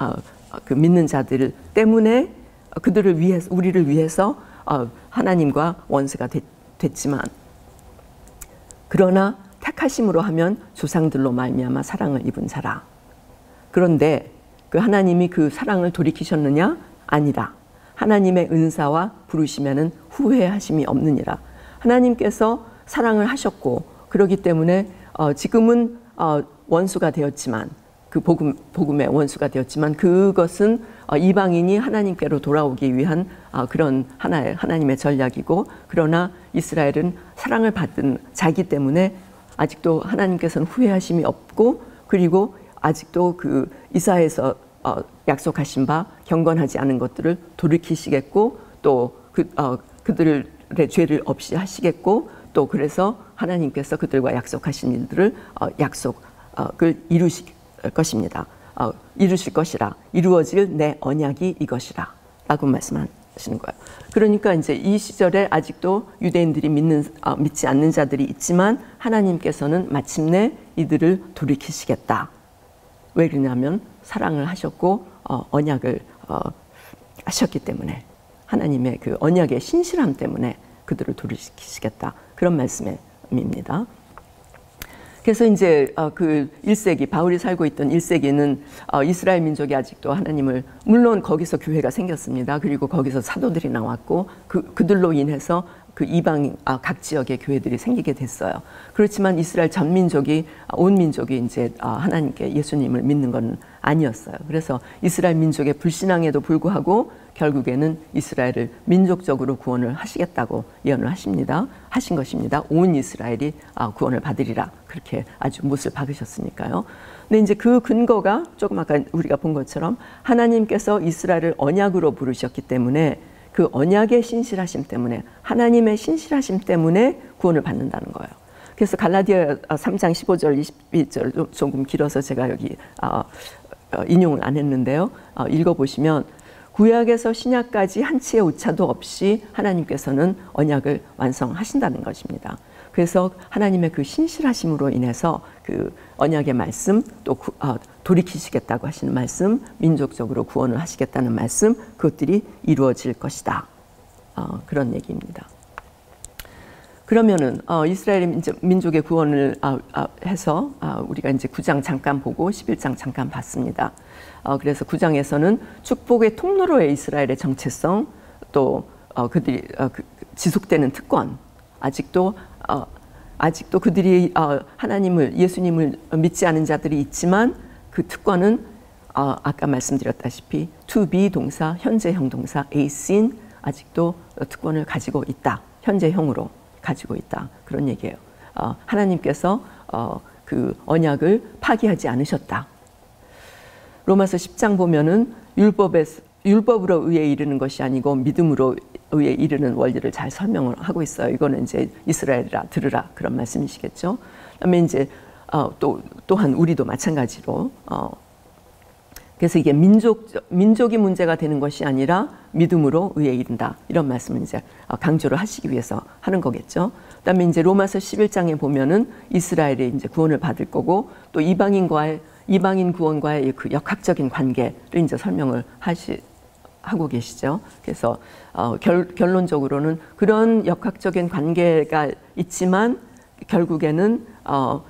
그 믿는 자들 때문에 그들을 위해서 우리를 위해서 하나님과 원수가 됐지만 그러나 택하심으로 하면 조상들로 말미암아 사랑을 입은 자라. 그런데 그 하나님이 그 사랑을 돌이키셨느냐? 아니라 하나님의 은사와 부르시면은 후회하심이 없느니라. 하나님께서 사랑을 하셨고 그렇기 때문에 지금은 원수가 되었지만 그 복음의 원수가 되었지만 그것은 이방인이 하나님께로 돌아오기 위한 그런 하나의 하나님의 전략이고 그러나 이스라엘은 사랑을 받은 자이기 때문에 아직도 하나님께서는 후회하심이 없고 그리고 아직도 그 이사야에서 약속하신 바 경건하지 않은 것들을 돌이키시겠고 또 그들의 죄를 없이 하시겠고 또 그래서 하나님께서 그들과 약속하신 일들을 약속을 이루실 것입니다. 이루실 것이라 이루어질 내 언약이 이것이라 라고 말씀하시는 거예요. 그러니까 이제 이 시절에 아직도 유대인들이 믿지 않는 자들이 있지만 하나님께서는 마침내 이들을 돌이키시겠다. 왜 그러냐면 사랑을 하셨고 언약을 하셨기 때문에 하나님의 그 언약의 신실함 때문에 그들을 돌이키시겠다. 그런 말씀입니다. 그래서 이제 그 1세기 바울이 살고 있던 1세기는 이스라엘 민족이 아직도 하나님을 물론 거기서 교회가 생겼습니다. 그리고 거기서 사도들이 나왔고 그들로 인해서 그 이방 각 지역의 교회들이 생기게 됐어요. 그렇지만 이스라엘 전 민족이 온 민족이 이제 하나님께 예수님을 믿는 건 아니었어요. 그래서 이스라엘 민족의 불신앙에도 불구하고 결국에는 이스라엘을 민족적으로 구원을 하시겠다고 예언을 하신 것입니다. 온 이스라엘이 구원을 받으리라 그렇게 아주 못을 박으셨으니까요. 근데 이제 그 근거가 조금 아까 우리가 본 것처럼 하나님께서 이스라엘을 언약으로 부르셨기 때문에 그 언약의 신실하심 때문에 하나님의 신실하심 때문에 구원을 받는다는 거예요. 그래서 갈라디아 3장 15절 22절 조금 길어서 제가 여기 인용을 안 했는데요. 읽어보시면 구약에서 신약까지 한치의 오차도 없이 하나님께서는 언약을 완성하신다는 것입니다. 그래서 하나님의 그 신실하심으로 인해서 그 언약의 말씀 또 돌이키시겠다고 하시는 말씀 민족적으로 구원을 하시겠다는 말씀 그것들이 이루어질 것이다. 그런 얘기입니다. 그러면은 이스라엘 민족의 구원을 해서 우리가 이제 9장 잠깐 보고 11장 잠깐 봤습니다. 그래서 9장에서는 축복의 통로로의 이스라엘의 정체성 또 그들이 지속되는 특권 아직도 그들이 하나님을 예수님을 믿지 않은 자들이 있지만 그 특권은 아까 말씀드렸다시피 to be 동사 현재형 동사 에이신 아직도 특권을 가지고 있다. 현재형으로 가지고 있다. 그런 얘기예요. 하나님께서 그 언약을 파기하지 않으셨다. 로마서 10장 보면은 율법으로 의에 이르는 것이 아니고 믿음으로 의에 이르는 원리를 잘 설명을 하고 있어요. 이거는 이제 이스라엘이라 들으라 그런 말씀이시겠죠. 그다음에 이제 또한 우리도 마찬가지로 그래서 이게 민족이 문제가 되는 것이 아니라 믿음으로 의에 이른다. 이런 말씀을 이제 강조를 하시기 위해서 하는 거겠죠. 그다음에 이제 로마서 11장에 보면은 이스라엘이 이제 구원을 받을 거고 또 이방인 구원과의 그 역학적인 관계를 이제 설명을 하고 계시죠. 그래서 결론적으로는 그런 역학적인 관계가 있지만 결국에는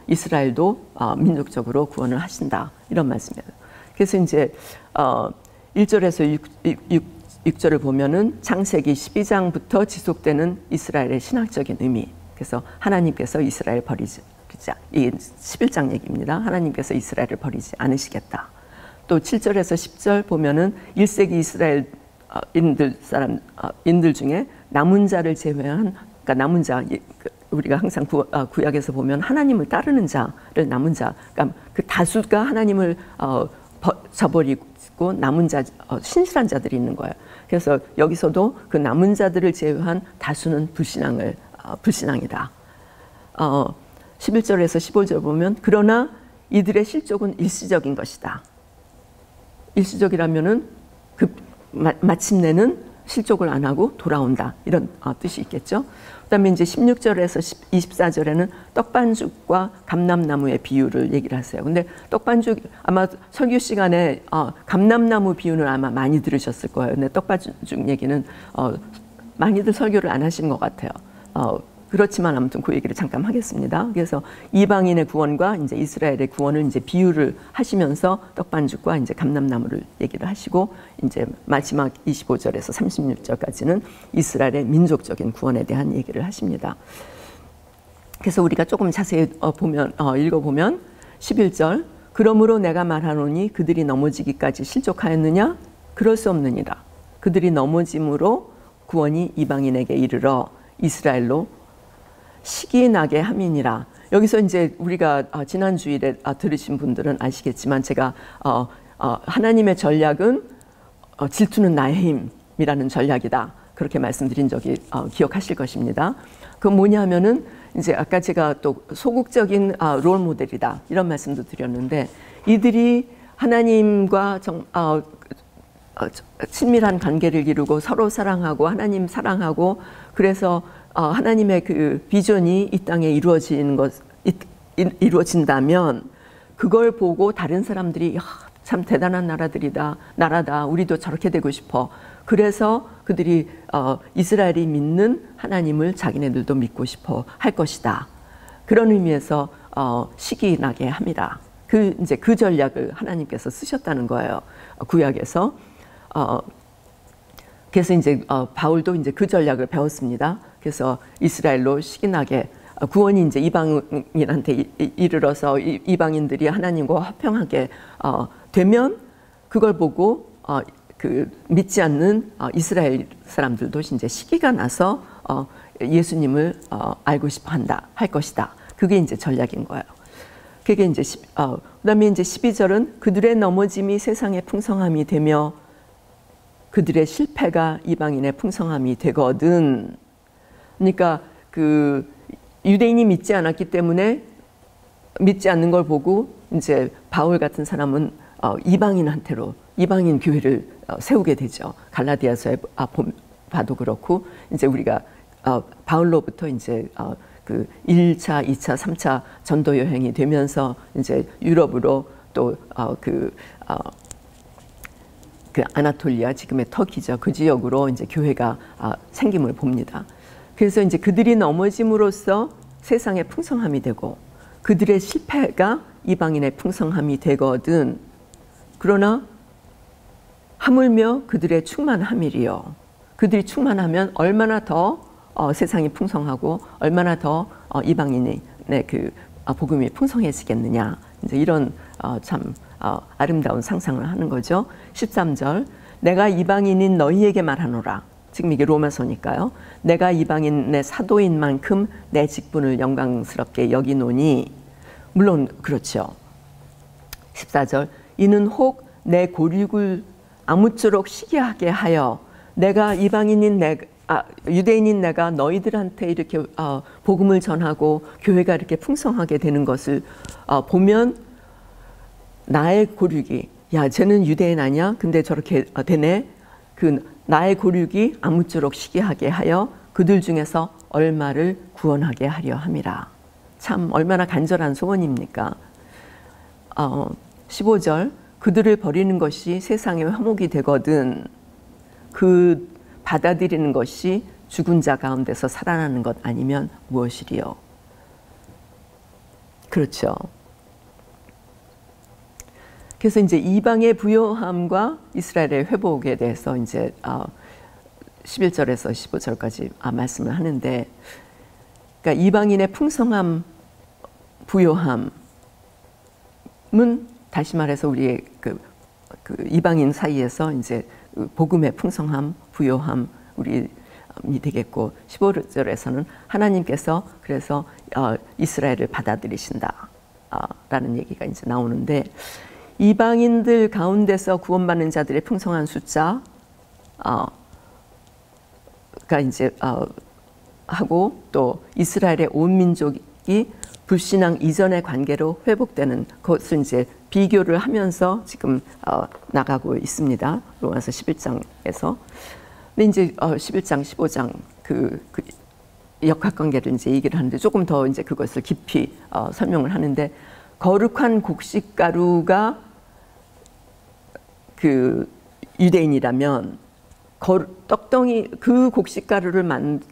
이스라엘도 민족적으로 구원을 하신다. 이런 말씀이에요. 그래서 이제 1절에서 6절을 보면은 창세기 12장부터 지속되는 이스라엘의 신학적인 의미. 그래서 하나님께서 이스라엘 버리지 이 11장 얘기입니다. 하나님께서 이스라엘을 버리지 않으시겠다. 또 7절에서 10절 보면은 1세기 이스라엘 인들 중에 남은 자를 제외한 그러니까 남은 자 우리가 항상 구약에서 보면 하나님을 따르는 자를 남은 자 그러니까 그 다수가 하나님을 저버리고 남은 자, 신실한 자들이 있는 거예요. 그래서 여기서도 그 남은 자들을 제외한 다수는 불신앙이다. 11절에서 15절 보면 그러나 이들의 실족은 일시적인 것이다. 일시적이라면은 마침내는 실족을 안 하고 돌아온다. 이런 뜻이 있겠죠. 그다음에 이제 16절에서 24절에는 떡반죽과 감람나무의 비유를 얘기를 하세요. 근데 떡반죽 아마 설교 시간에 감람나무 비유는 아마 많이 들으셨을 거예요. 근데 떡반죽 얘기는 많이들 설교를 안 하시는 것 같아요. 그렇지만 아무튼 그 얘기를 잠깐 하겠습니다. 그래서 이방인의 구원과 이제 이스라엘의 구원을 이제 비유를 하시면서 떡반죽과 이제 감람나무를 얘기를 하시고 이제 마지막 25절에서 36절까지는 이스라엘의 민족적인 구원에 대한 얘기를 하십니다. 그래서 우리가 조금 자세히 읽어보면 11절 그러므로 내가 말하노니 그들이 넘어지기까지 실족하였느냐? 그럴 수 없느니라. 그들이 넘어짐으로 구원이 이방인에게 이르러 이스라엘로 시기 나게 함이니라. 여기서 이제 우리가 지난 주일에 들으신 분들은 아시겠지만 제가 하나님의 전략은 질투는 나의 힘이라는 전략이다. 그렇게 말씀드린 적이 기억하실 것입니다. 그 뭐냐면은 이제 아까 제가 또 소극적인 롤 모델이다 이런 말씀도 드렸는데 이들이 하나님과 친밀한 관계를 이루고 서로 사랑하고 하나님 사랑하고 그래서 하나님의 그 비전이 이 땅에 이루어진다면 그걸 보고 다른 사람들이 참 대단한 나라다. 우리도 저렇게 되고 싶어. 그래서 그들이 이스라엘이 믿는 하나님을 자기네들도 믿고 싶어 할 것이다. 그런 의미에서 시기 나게 합니다. 이제 그 전략을 하나님께서 쓰셨다는 거예요. 구약에서. 그래서 이제 바울도 이제 그 전략을 배웠습니다. 그래서 이스라엘로 시기나게 구원이 이제 이방인한테 이르러서 이방인들이 하나님과 화평하게 되면 그걸 보고 그 믿지 않는 이스라엘 사람들도 이제 시기가 나서 예수님을 알고 싶어 할 것이다. 그게 이제 전략인 거예요. 그게 이제 그다음에 이제 12절은 그들의 넘어짐이 세상의 풍성함이 되며 그들의 실패가 이방인의 풍성함이 되거든. 그러니까 그 유대인이 믿지 않았기 때문에 믿지 않는 걸 보고 이제 바울 같은 사람은 이방인한테로 이방인 교회를 세우게 되죠. 갈라디아서에 봐도 그렇고 이제 우리가 바울로부터 이제 그 1차, 2차, 3차 전도 여행이 되면서 이제 유럽으로 또 그 아나톨리아 지금의 터키죠. 그 지역으로 이제 교회가 생김을 봅니다. 그래서 이제 그들이 넘어짐으로써 세상의 풍성함이 되고 그들의 실패가 이방인의 풍성함이 되거든. 그러나 하물며 그들의 충만함이리요. 그들이 충만하면 얼마나 더 세상이 풍성하고 얼마나 더 이방인의 그 복음이 풍성해지겠느냐. 이제 이런 참 아름다운 상상을 하는 거죠. 13절 내가 이방인인 너희에게 말하노라. 지금 이게 로마서니까요. 내가 이방인의 사도인 만큼 내 직분을 영광스럽게 여기노니 물론 그렇죠. 14절 이는 혹 내 고륙을 아무쪼록 시기하게 하여 내가 이방인인 유대인인 내가 너희들한테 이렇게 복음을 전하고 교회가 이렇게 풍성하게 되는 것을 보면 나의 고륙이 야 쟤는 유대인 아니야? 근데 저렇게 되네. 그 나의 고륙이 아무쪼록 시기하게 하여 그들 중에서 얼마를 구원하게 하려 함이라. 참 얼마나 간절한 소원입니까? 15절 그들을 버리는 것이 세상의 화목이 되거든. 그 받아들이는 것이 죽은 자 가운데서 살아나는 것 아니면 무엇이리요? 그렇죠. 그래서 이제 이방의 부요함과 이스라엘의 회복에 대해서 이제 11절에서 15절까지 말씀을 하는데, 그러니까 이방인의 풍성함, 부요함은 다시 말해서 우리의 그 이방인 사이에서 이제 복음의 풍성함, 부요함 우리 되겠고 15절에서는 하나님께서 그래서 이스라엘을 받아들이신다 라는 얘기가 이제 나오는데 이방인들 가운데서 구원받는 자들의 풍성한 숫자가 이제 하고 또 이스라엘의 온 민족이 불신앙 이전의 관계로 회복되는 것을 이제 비교를 하면서 지금 나가고 있습니다. 로마서 11장에서. 근데 이제 11장, 15장 그 역학관계를 이제 얘기를 하는데 조금 더 이제 그것을 깊이 설명을 하는데, 거룩한 곡식가루가 그 유대인이라면 떡덩이, 그 곡식가루를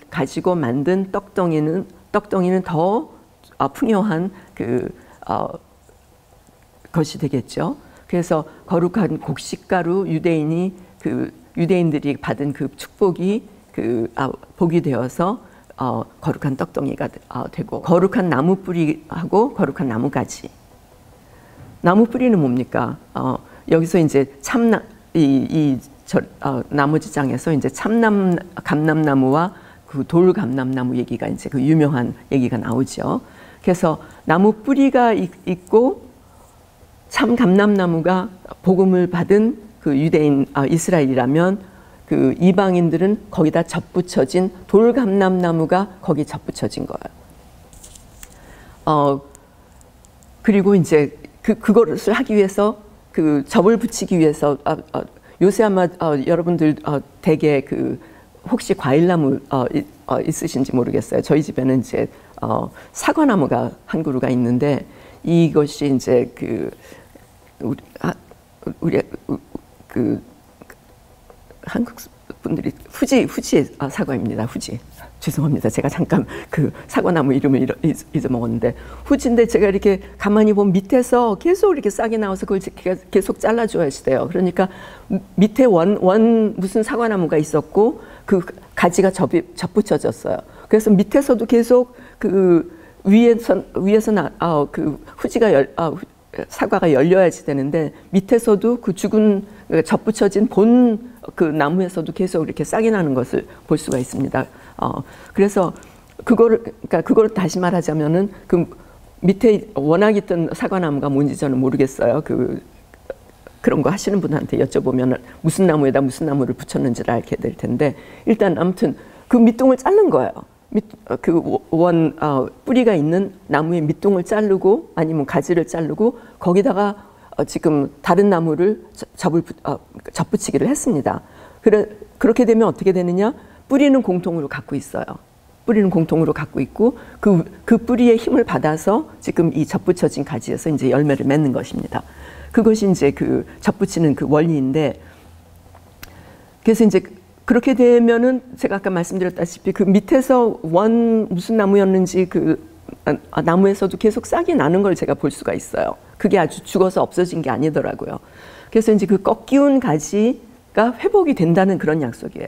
가지고 만든 떡덩이는 더 풍요한 것이 되겠죠. 그래서 거룩한 곡식가루, 유대인들이 받은 그 축복이 복이 되어서 거룩한 떡덩이가 되고, 거룩한 나무 뿌리하고 거룩한 나무가지. 나무 뿌리는 뭡니까? 여기서 이제 나머지 장에서 이제 감람나무와 그 돌감람나무 얘기가 이제 그 유명한 얘기가 나오죠. 그래서 나무 뿌리가 있고 참 감람나무가 복음을 받은 그 이스라엘이라면, 그 이방인들은 거기다 접붙여진 돌감람나무가 거기 접붙여진 거예요. 그리고 이제 그것을 하기 위해서, 그 접을 붙이기 위해서, 요새 아마 여러분들 대개 혹시 과일나무 있으신지 모르겠어요. 저희 집에는 이제 사과나무가 한 그루가 있는데, 이것이 이제 우리 한국 분들이 후지 사과입니다. 후지. 죄송합니다. 제가 잠깐 그 사과나무 이름을 잊어먹었는데, 후지인데 제가 이렇게 가만히 보면 밑에서 계속 이렇게 싹이 나와서 그걸 계속 잘라줘야 돼요. 그러니까 밑에 무슨 사과나무가 있었고 그 가지가 접붙여졌어요. 그래서 밑에서도 계속 그 위에서 그 후지가 사과가 열려야지 되는데, 밑에서도 그 죽은 접붙여진 본 그 나무에서도 계속 이렇게 싹이 나는 것을 볼 수가 있습니다. 그래서 그거를 다시 말하자면은, 그 밑에 워낙 있던 사과나무가 뭔지 저는 모르겠어요. 그런 거 하시는 분한테 여쭤보면 무슨 나무에다 무슨 나무를 붙였는지를 알게 될 텐데, 일단 아무튼 그 밑동을 자른 거예요. 뿌리가 있는 나무의 밑동을 자르고 아니면 가지를 자르고 거기다가 지금 다른 나무를 접붙이기를 했습니다. 그렇게 되면 어떻게 되느냐? 뿌리는 공통으로 갖고 있어요. 뿌리는 공통으로 갖고 있고 그 뿌리의 힘을 받아서 지금 이 접붙여진 가지에서 이제 열매를 맺는 것입니다. 그것이 이제 그 접붙이는 그 원리인데, 그래서 이제 그렇게 되면은 제가 아까 말씀드렸다시피 그 밑에서 무슨 나무였는지 나무에서도 계속 싹이 나는 걸 제가 볼 수가 있어요. 그게 아주 죽어서 없어진 게 아니더라고요. 그래서 이제 그 꺾이운 가지가 회복이 된다는 그런 약속이에요.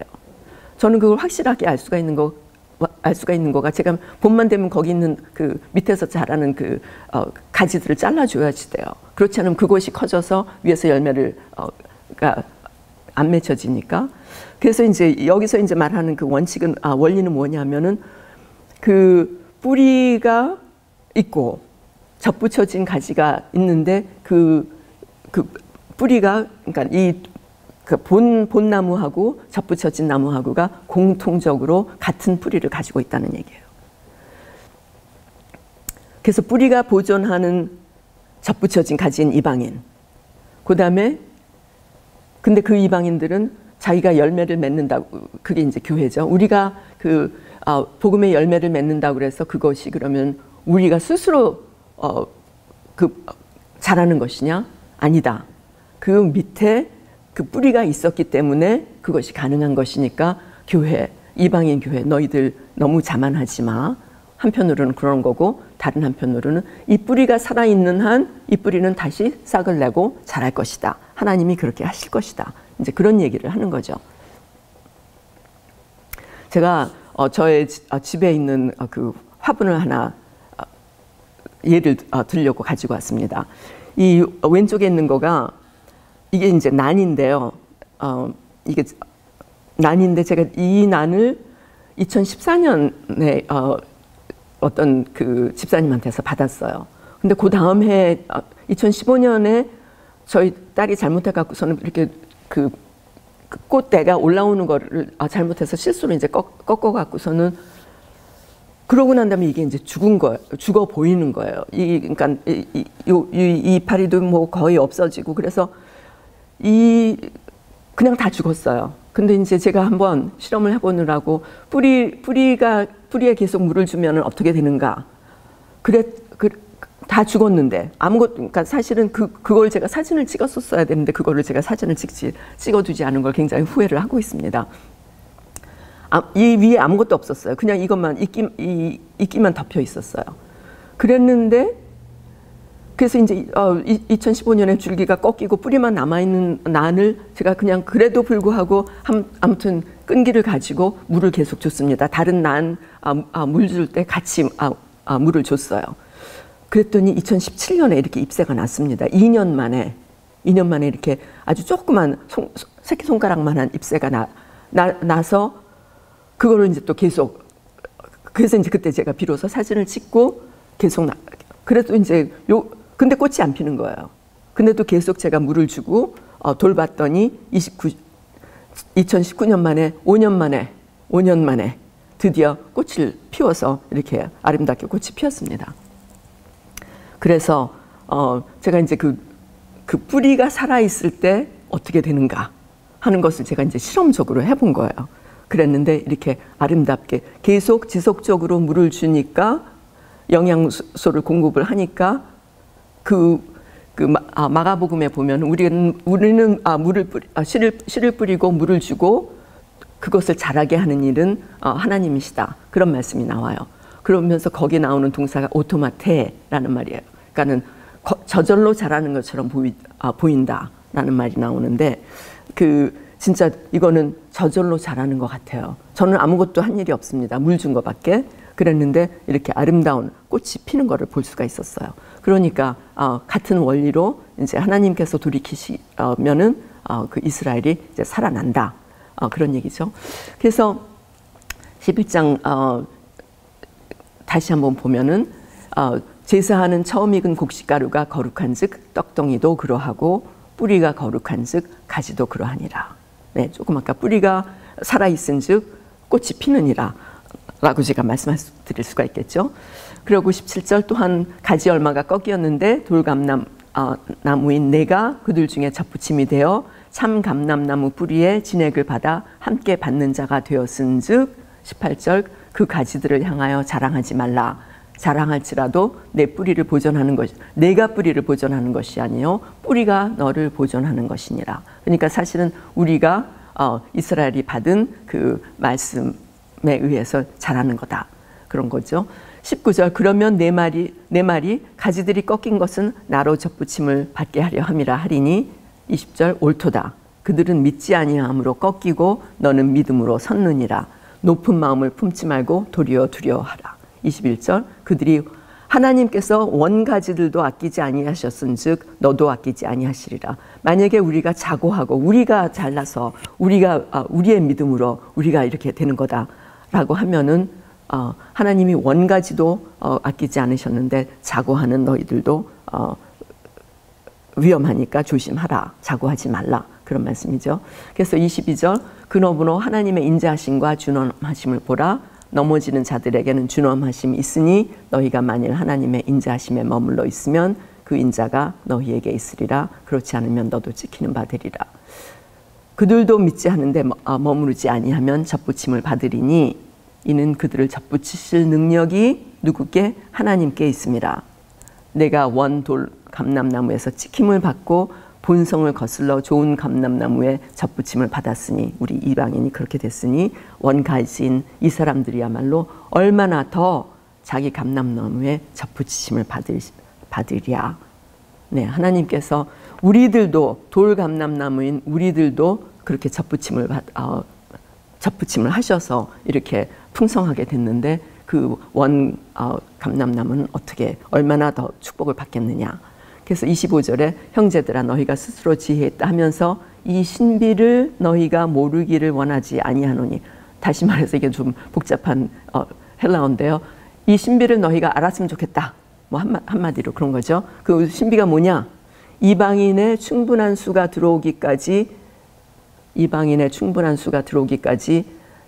저는 그걸 확실하게 알 수가 있는 거가, 제가 봄만 되면 거기 있는 그 밑에서 자라는 그 가지들을 잘라줘야지 돼요. 그렇지 않으면 그것이 커져서 위에서 열매를 안 맺혀지니까. 그래서 이제 여기서 이제 말하는 그 원리는 뭐냐면은, 그 뿌리가 있고 접붙여진 가지가 있는데 그 뿌리가, 그러니까 본 나무하고 접붙여진 나무하고가 공통적으로 같은 뿌리를 가지고 있다는 얘기예요. 그래서 뿌리가 보존하는 접붙여진 가지인 이방인, 그다음에 근데 그 이방인들은 자기가 열매를 맺는다고, 그게 이제 교회죠. 우리가 복음의 열매를 맺는다고 그래서 그것이 그러면 우리가 스스로 자라는 것이냐? 아니다. 그 밑에 그 뿌리가 있었기 때문에 그것이 가능한 것이니까, 교회, 이방인 교회, 너희들 너무 자만하지 마. 한편으로는 그런 거고, 다른 한편으로는 이 뿌리가 살아있는 한 이 뿌리는 다시 싹을 내고 자랄 것이다. 하나님이 그렇게 하실 것이다. 이제 그런 얘기를 하는 거죠. 제가 저의 집에 있는 그 화분을 하나 예를 들려고 가지고 왔습니다. 이 왼쪽에 있는 거가 이게 이제 난인데요. 이게 난인데 제가 이 난을 2014년에 어떤 그 집사님한테서 받았어요. 근데 그 다음 해 2015년에 저희 딸이 잘못해갖고서는 이렇게 그 꽃대가 올라오는 거를 잘못해서 실수로 이제 꺾어갖고서는 그러고 난 다음에 이게 이제 죽어 보이는 거예요. 그러니까 이 이파리도 뭐 거의 없어지고 그래서 그냥 다 죽었어요. 근데 이제 제가 한번 실험을 해보느라고 뿌리에 계속 물을 주면은 어떻게 되는가? 다 죽었는데 아무것도, 그러니까 사실은 그걸 제가 사진을 찍었었어야 되는데 그거를 제가 사진을 찍어두지 않은 걸 굉장히 후회를 하고 있습니다. 이 위에 아무것도 없었어요. 그냥 이것만 이끼만 덮여 있었어요. 그랬는데 그래서 이제 2015년에 줄기가 꺾이고 뿌리만 남아있는 난을 제가 그냥 그래도 불구하고 아무튼 끈기를 가지고 물을 계속 줬습니다. 다른 난 물 줄 때 같이 물을 줬어요. 그랬더니 2017년에 이렇게 잎새가 났습니다. 2년 만에 이렇게 아주 조그만 새끼손가락만한 잎새가 나서 그거를 이제 또 계속, 그래서 이제 그때 제가 비로소 사진을 찍고 계속 그래도 이제 근데 꽃이 안 피는 거예요. 근데도 계속 제가 물을 주고 돌봤더니 2019년 만에 5년 만에 드디어 꽃을 피워서 이렇게 아름답게 꽃이 피었습니다. 그래서 제가 이제 그 뿌리가 살아 있을 때 어떻게 되는가 하는 것을 제가 이제 실험적으로 해본 거예요. 그랬는데 이렇게 아름답게 계속 지속적으로 물을 주니까 영양소를 공급을 하니까 마가복음에 보면 우리는 씨를 뿌리고 물을 주고 그것을 자라게 하는 일은 하나님이시다, 그런 말씀이 나와요. 그러면서 거기 나오는 동사가 오토마테라는 말이에요. 그러니까는 저절로 자라는 것처럼 보인다라는 말이 나오는데 진짜 이거는 저절로 자라는 것 같아요. 저는 아무것도 한 일이 없습니다. 물 준 것밖에. 그랬는데 이렇게 아름다운 꽃이 피는 것을 볼 수가 있었어요. 그러니까 같은 원리로 이제 하나님께서 돌이키시면은 그 이스라엘이 이제 살아난다, 그런 얘기죠. 그래서 11장 다시 한번 보면은 제사하는 처음 익은 곡식가루가 거룩한즉 떡덩이도 그러하고 뿌리가 거룩한즉 가지도 그러하니라. 네, 조금 아까 뿌리가 살아 있은즉 꽃이 피느니라 라고 제가 말씀드릴 수가 있겠죠. 그리고 17절 또한 가지 얼마가 꺾였는데 돌감나무인 내가 그들 중에 접붙임이 되어 참 감람나무 뿌리에 진액을 받아 함께 받는 자가 되었은즉 18절 그 가지들을 향하여 자랑하지 말라. 자랑할지라도 내 뿌리를 보존하는 것, 내가 뿌리를 보존하는 것이 아니요 뿌리가 너를 보존하는 것이니라. 그러니까 사실은 우리가 이스라엘이 받은 그 말씀에 의해서 자라는 거다, 그런 거죠. 19절 그러면 내 말이 가지들이 꺾인 것은 나로 접붙임을 받게 하려 함이라 하리니 20절 옳도다. 그들은 믿지 아니함으로 꺾이고 너는 믿음으로 섰느니라. 높은 마음을 품지 말고 도리어 두려워하라. 21절 그들이 하나님께서 원가지들도 아끼지 아니하셨은즉 너도 아끼지 아니하시리라. 만약에 우리가 자고하고 우리가 잘나서 우리의 믿음으로 우리가 이렇게 되는 거다라고 하면은 하나님이 원가지도 아끼지 않으셨는데 자고하는 너희들도 위험하니까 조심하라, 자고하지 말라, 그런 말씀이죠. 그래서 22절 그러므로 하나님의 인자하심과 준엄하심을 보라. 넘어지는 자들에게는 준엄하심이 있으니 너희가 만일 하나님의 인자하심에 머물러 있으면 그 인자가 너희에게 있으리라. 그렇지 않으면 너도 찍히는 바 되리라. 그들도 믿지 않는데 머무르지 아니하면 접붙임을 받으리니 이는 그들을 접붙이실 능력이 누구께? 하나님께 있음이라. 내가 원돌 감람나무에서 찍힘을 받고 본성을 거슬러 좋은 감람나무에 접붙임을 받았으니 우리 이방인이 그렇게 됐으니 원가지인 이 사람들이야말로 얼마나 더 자기 감람나무에 접붙임을 받으랴. 네, 하나님께서 우리들도 돌 감람나무인 우리들도 그렇게 접붙임을 하셔서 이렇게 풍성하게 됐는데 그 원 감람나무는 어떻게 얼마나 더 축복을 받겠느냐. 그래서 25절에 형제들아 너희가 스스로 지혜했다 하면서 이 신비를 너희가 모르기를 원하지 아니하노니. 다시 말해서 이게 좀 복잡한 헬라어인데요. 이 신비를 너희가 알았으면 좋겠다. 뭐 한마디로 그런 거죠. 그 신비가 뭐냐? 이방인의 충분한 수가 들어오기까지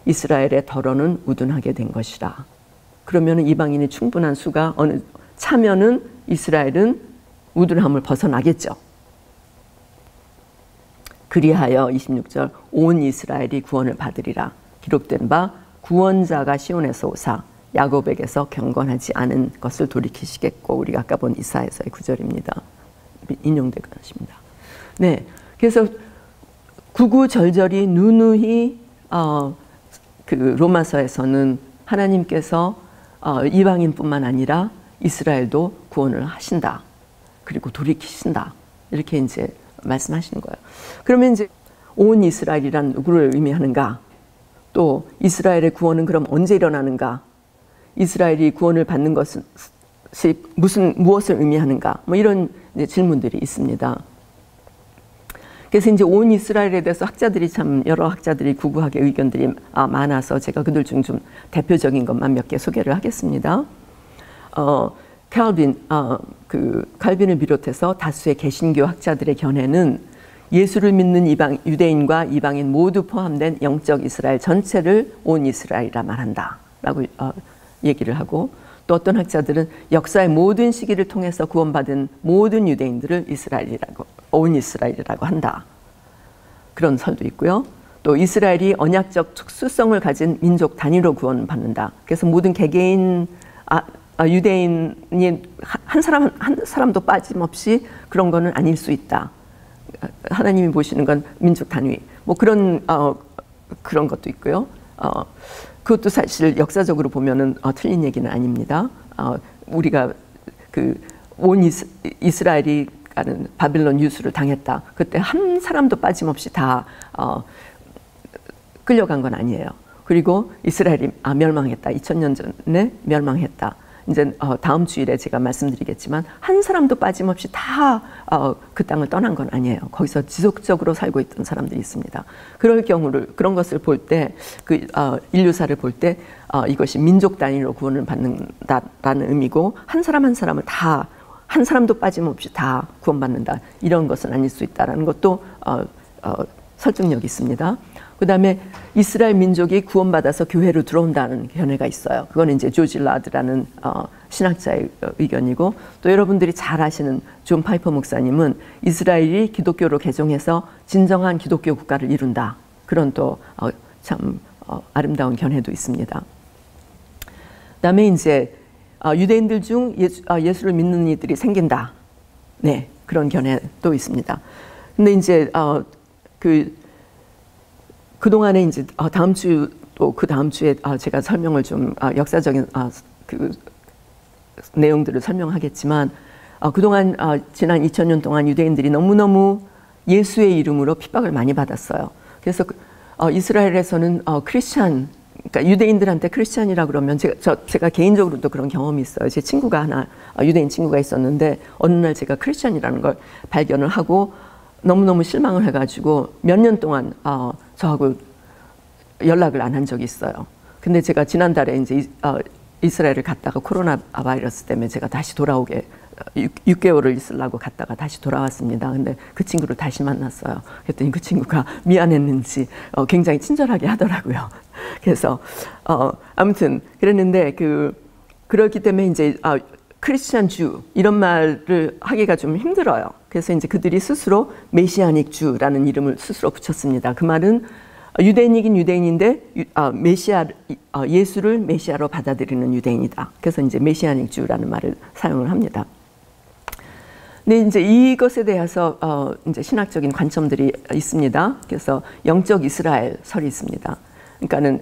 이스라엘의 덜어는 우둔하게 된 것이라. 그러면 이방인이 충분한 수가 차면은 이스라엘은 우둔함을 벗어나겠죠. 그리하여 26절 온 이스라엘이 구원을 받으리라. 기록된 바 구원자가 시온에서 오사 야곱에게서 경건하지 않은 것을 돌이키시겠고, 우리가 아까 본 이사야서의 9절입니다. 인용된 것입니다. 네, 그래서 구구절절히 누누이 그 로마서에서는 하나님께서 이방인뿐만 아니라 이스라엘도 구원을 하신다. 그리고 돌이키신다. 이렇게 이제 말씀하시는 거예요. 그러면 이제 온 이스라엘이란 누구를 의미하는가? 또 이스라엘의 구원은 그럼 언제 일어나는가? 이스라엘이 구원을 받는 것이 무엇을 의미하는가? 뭐 이런 이제 질문들이 있습니다. 그래서 이제 온 이스라엘에 대해서 여러 학자들이 구구하게 의견들이 많아서 제가 그들 중 좀 대표적인 것만 몇 개 소개를 하겠습니다. 칼빈을 비롯해서 다수의 개신교 학자들의 견해는 예수를 믿는 유대인과 이방인 모두 포함된 영적 이스라엘 전체를 온 이스라엘이라 말한다 라고 얘기를 하고, 또 어떤 학자들은 역사의 모든 시기를 통해서 구원받은 모든 유대인들을 온 이스라엘이라고 한다. 그런 설도 있고요. 또 이스라엘이 언약적 특수성을 가진 민족 단위로 구원받는다. 그래서 모든 개개인 유대인이 한 사람도 빠짐없이 그런 거는 아닐 수 있다. 하나님이 보시는 건 민족 단위. 뭐 그런 것도 있고요. 그것도 사실 역사적으로 보면은 틀린 얘기는 아닙니다. 우리가 온 이스라엘이 가는 바빌론 유수를 당했다. 그때 한 사람도 빠짐없이 다 끌려간 건 아니에요. 그리고 이스라엘이 멸망했다. 2000년 전에 멸망했다. 이제 다음 주일에 제가 말씀드리겠지만 한 사람도 빠짐없이 다 그 땅을 떠난 건 아니에요. 거기서 지속적으로 살고 있던 사람들이 있습니다. 그런 것을 볼 때, 인류사를 볼 때 이것이 민족 단위로 구원을 받는다라는 의미고, 한 사람 한 사람을 다, 한 사람도 빠짐없이 다 구원받는다, 이런 것은 아닐 수 있다라는 것도 설득력이 있습니다. 그 다음에 이스라엘 민족이 구원받아서 교회로 들어온다는 견해가 있어요. 그건 이제 조지 라드라는 신학자의 의견이고, 또 여러분들이 잘 아시는 존 파이퍼 목사님은 이스라엘이 기독교로 개종해서 진정한 기독교 국가를 이룬다. 그런 또 참 아름다운 견해도 있습니다. 그 다음에 이제 유대인들 중 예수를 믿는 이들이 생긴다. 네, 그런 견해도 있습니다. 근데 이제 그동안에 이제 다음 주 또 그 다음 주에 제가 설명을 좀 역사적인 내용들을 설명하겠지만, 그동안 지난 2000년 동안 유대인들이 너무너무 예수의 이름으로 핍박을 많이 받았어요. 그래서 이스라엘에서는 그러니까 유대인들한테 크리스찬이라 그러면 제가 개인적으로도 그런 경험이 있어요. 제 친구가 하나, 유대인 친구가 있었는데 어느 날 제가 크리스찬이라는 걸 발견을 하고 너무너무 실망을 해가지고 몇 년 동안 저하고 연락을 안 한 적이 있어요. 근데 제가 지난달에 이제 이스라엘을 갔다가 코로나 바이러스 때문에 제가 다시 돌아오게 6개월을 있으려고 갔다가 다시 돌아왔습니다. 근데 그 친구를 다시 만났어요. 그랬더니 그 친구가 미안했는지 굉장히 친절하게 하더라고요. 그래서 아무튼 그랬는데 그렇기 때문에 이제 크리스찬 주 이런 말을 하기가 좀 힘들어요. 그래서 이제 그들이 스스로 메시아닉 주라는 이름을 스스로 붙였습니다. 그 말은 유대인이긴 유대인인데 예수를 메시아로 받아들이는 유대인이다. 그래서 이제 메시아닉 주라는 말을 사용을 합니다. 근데 이제 이것에 대해서 이제 신학적인 관점들이 있습니다. 그래서 영적 이스라엘 설이 있습니다. 그러니까는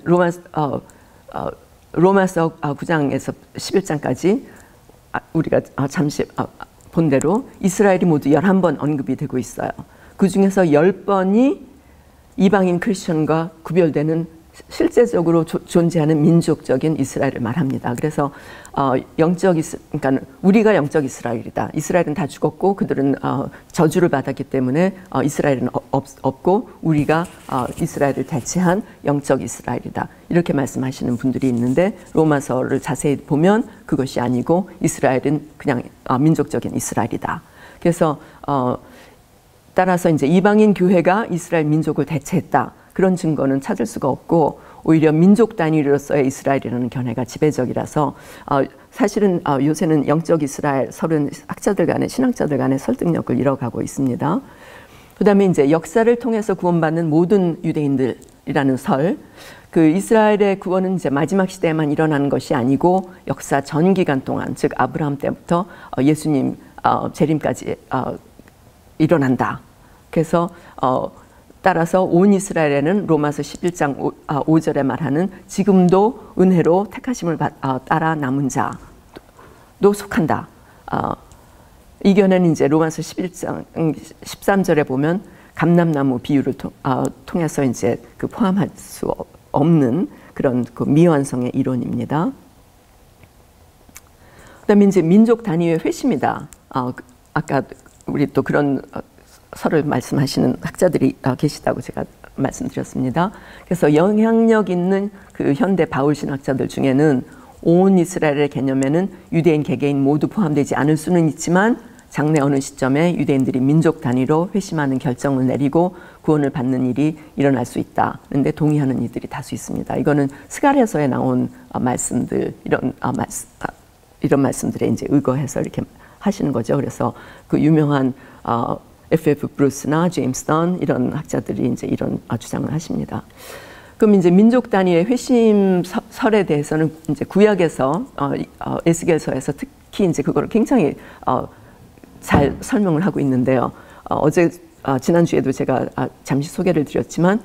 로마서 9장에서 11장까지 우리가 잠시 본 대로 이스라엘이 모두 11번 언급이 되고 있어요. 그 중에서 10번이 이방인 크리스천과 구별되는 실제적으로 존재하는 민족적인 이스라엘을 말합니다. 그래서 그러니까 우리가 영적 이스라엘이다. 이스라엘은 다 죽었고 그들은 저주를 받았기 때문에 이스라엘은 없고 우리가 이스라엘을 대체한 영적 이스라엘이다. 이렇게 말씀하시는 분들이 있는데 로마서를 자세히 보면 그것이 아니고 이스라엘은 그냥 민족적인 이스라엘이다. 그래서 따라서 이제 이방인 교회가 이스라엘 민족을 대체했다. 그런 증거는 찾을 수가 없고 오히려 민족 단위로서의 이스라엘이라는 견해가 지배적이라서 사실은 요새는 영적 이스라엘 서른 학자들 간의 신학자들 간의 설득력을 잃어가고 있습니다. 그다음에 이제 역사를 통해서 구원받는 모든 유대인들이라는 설, 그 이스라엘의 구원은 이제 마지막 시대에만 일어나는 것이 아니고 역사 전 기간 동안, 즉 아브라함 때부터 예수님 재림까지 일어난다. 그래서 따라서 온 이스라엘에는 로마서 11장 5절에 말하는 지금도 은혜로 택하심을 따라 남은 자도 속한다. 이 견해는 이제 로마서 11장 13절에 보면 감람나무 비유를 통해서 이제 그 포함할 수 없는 그런 그 미완성의 이론입니다. 그다음에 이제 민족 단위의 회심이다. 아까 우리 또 그런 설을 말씀하시는 학자들이 계시다고 제가 말씀드렸습니다. 그래서 영향력 있는 그 현대 바울 신학자들 중에는 온 이스라엘의 개념에는 유대인 개개인 모두 포함되지 않을 수는 있지만 장래 어느 시점에 유대인들이 민족 단위로 회심하는 결정을 내리고 구원을 받는 일이 일어날 수 있다. 그런데 동의하는 이들이 다수 있습니다. 이거는 스가랴서에 나온 말씀들 이런 말씀들에 이제 의거해서 이렇게 하시는 거죠. 그래서 그 유명한 F.F. 브루스나 제임스 던 이런 학자들이 이제 이런 주장을 하십니다. 그럼 이제 민족 단위의 회심 설에 대해서는 이제 구약에서 에스겔서에서 특히 이제 그거를 굉장히 잘 설명을 하고 있는데요. 지난주에도 제가 잠시 소개를 드렸지만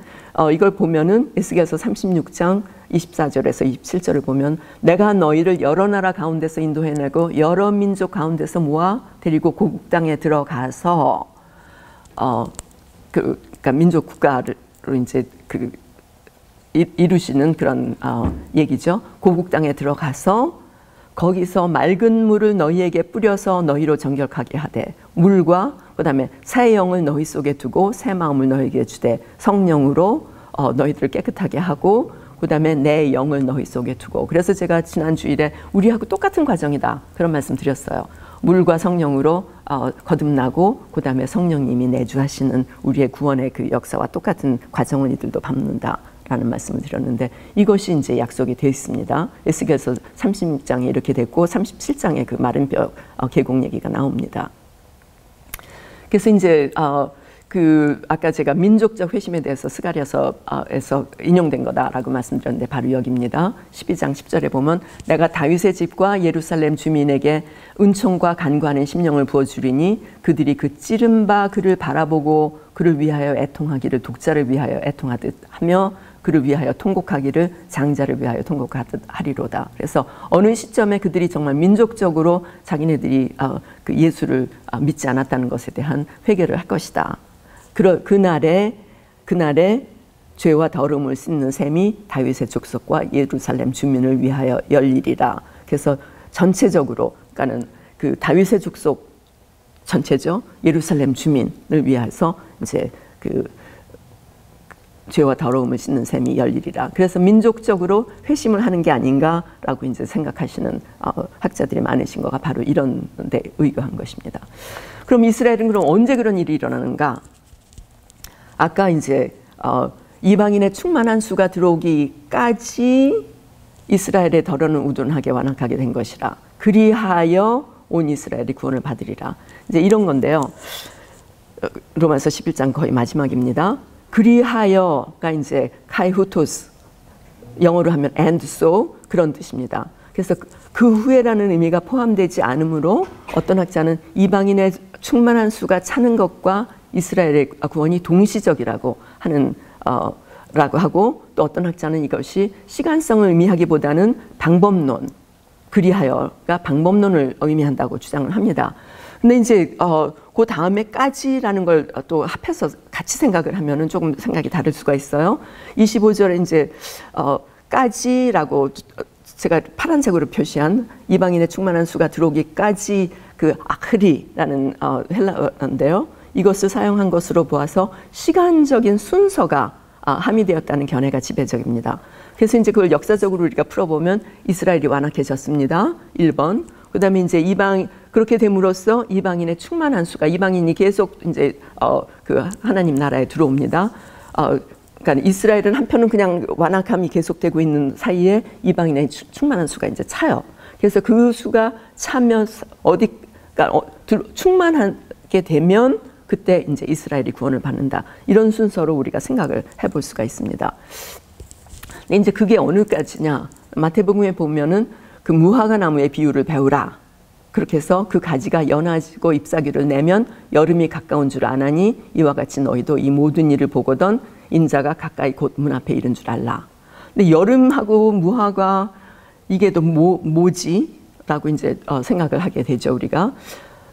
이걸 보면은 에스겔서 36장 24절에서 27절을 보면 내가 너희를 여러 나라 가운데서 인도해내고 여러 민족 가운데서 모아 데리고 고국 땅에 들어가서 그러니까 민족 국가를 이제 이루시는 그런 얘기죠. 고국 땅에 들어가서 거기서 맑은 물을 너희에게 뿌려서 너희로 정결하게 하되 물과 그다음에 새 영을 너희 속에 두고 새 마음을 너희에게 주되 성령으로 너희들을 깨끗하게 하고 그다음에 내 영을 너희 속에 두고. 그래서 제가 지난 주일에 우리하고 똑같은 과정이다 그런 말씀 드렸어요. 물과 성령으로 거듭나고 그다음에 성령님이 내주하시는 우리의 구원의 그 역사와 똑같은 과정을 이들도 밟는다라는 말씀을 드렸는데 이것이 이제 약속이 되어 있습니다. 에스겔서 36장에 이렇게 됐고 37장에 그 마른 뼈 계곡 얘기가 나옵니다. 그래서 이제 아까 제가 민족적 회심에 대해서 스가랴서에서 인용된 거다라고 말씀드렸는데 바로 여기입니다. 12장 10절에 보면 내가 다윗의 집과 예루살렘 주민에게 은총과 간구하는 심령을 부어주리니 그들이 그 찌른 바 그를 바라보고 그를 위하여 애통하기를 독자를 위하여 애통하듯 하며 그를 위하여 통곡하기를 장자를 위하여 통곡하듯 하리로다. 그래서 어느 시점에 그들이 정말 민족적으로 자기네들이 그 예수를 믿지 않았다는 것에 대한 회개를 할 것이다. 그날에 죄와 더러움을 씻는 셈이 다윗의 족속과 예루살렘 주민을 위하여 열리리라. 그래서 전체적으로 그러니까는 그 다윗의 족속 전체죠. 예루살렘 주민을 위해서 이제 그 죄와 더러움을 씻는 셈이 열리리라. 그래서 민족적으로 회심을 하는 게 아닌가라고 이제 생각하시는 학자들이 많으신 거가 바로 이런 데 의거한 것입니다. 그럼 이스라엘은 그럼 언제 그런 일이 일어나는가? 아까 이제 이방인의 충만한 수가 들어오기까지 이스라엘의 더러는 우둔하게 완악하게 된 것이라. 그리하여 온 이스라엘이 구원을 받으리라. 이제 이런 건데요. 로마서 11장 거의 마지막입니다. 그리하여가 이제 카이후토스, 영어로 하면 and so 그런 뜻입니다. 그래서 그 후에라는 의미가 포함되지 않으므로 어떤 학자는 이방인의 충만한 수가 차는 것과 이스라엘의 구원이 동시적이라고 하는 라고 하고 또 어떤 학자는 이것이 시간성을 의미하기보다는 방법론, 그리하여가 방법론을 의미한다고 주장을 합니다. 근데 이제 그 다음에까지라는 걸 또 합해서 같이 생각을 하면은 조금 생각이 다를 수가 있어요. 25절에 이제 까지라고 제가 파란색으로 표시한 이방인의 충만한 수가 들어오기까지 그 아크리라는 헬라어인데요. 이것을 사용한 것으로 보아서 시간적인 순서가 함의되었다는 견해가 지배적입니다. 그래서 이제 그걸 역사적으로 우리가 풀어보면 이스라엘이 완악해졌습니다. 1번. 그다음에 이제 그렇게 됨으로써 이방인의 충만한 수가 이방인이 계속 이제 그 하나님 나라에 들어옵니다. 그러니까 이스라엘은 한편은 그냥 완악함이 계속되고 있는 사이에 이방인의 충만한 수가 이제 차요. 그래서 그 수가 차면 그러니까 충만하게 되면 그때 이제 이스라엘이 구원을 받는다. 이런 순서로 우리가 생각을 해볼 수가 있습니다. 근데 이제 그게 어느까지냐? 마태복음에 보면은 그 무화과 나무의 비유를 배우라. 그렇게 해서 그 가지가 연하지고 잎사귀를 내면 여름이 가까운 줄 아나니 이와 같이 너희도 이 모든 일을 보거든 인자가 가까이 곧 문 앞에 이른 줄 알라. 근데 여름하고 무화과 이게 또 뭐지? 라고 이제 생각을 하게 되죠, 우리가.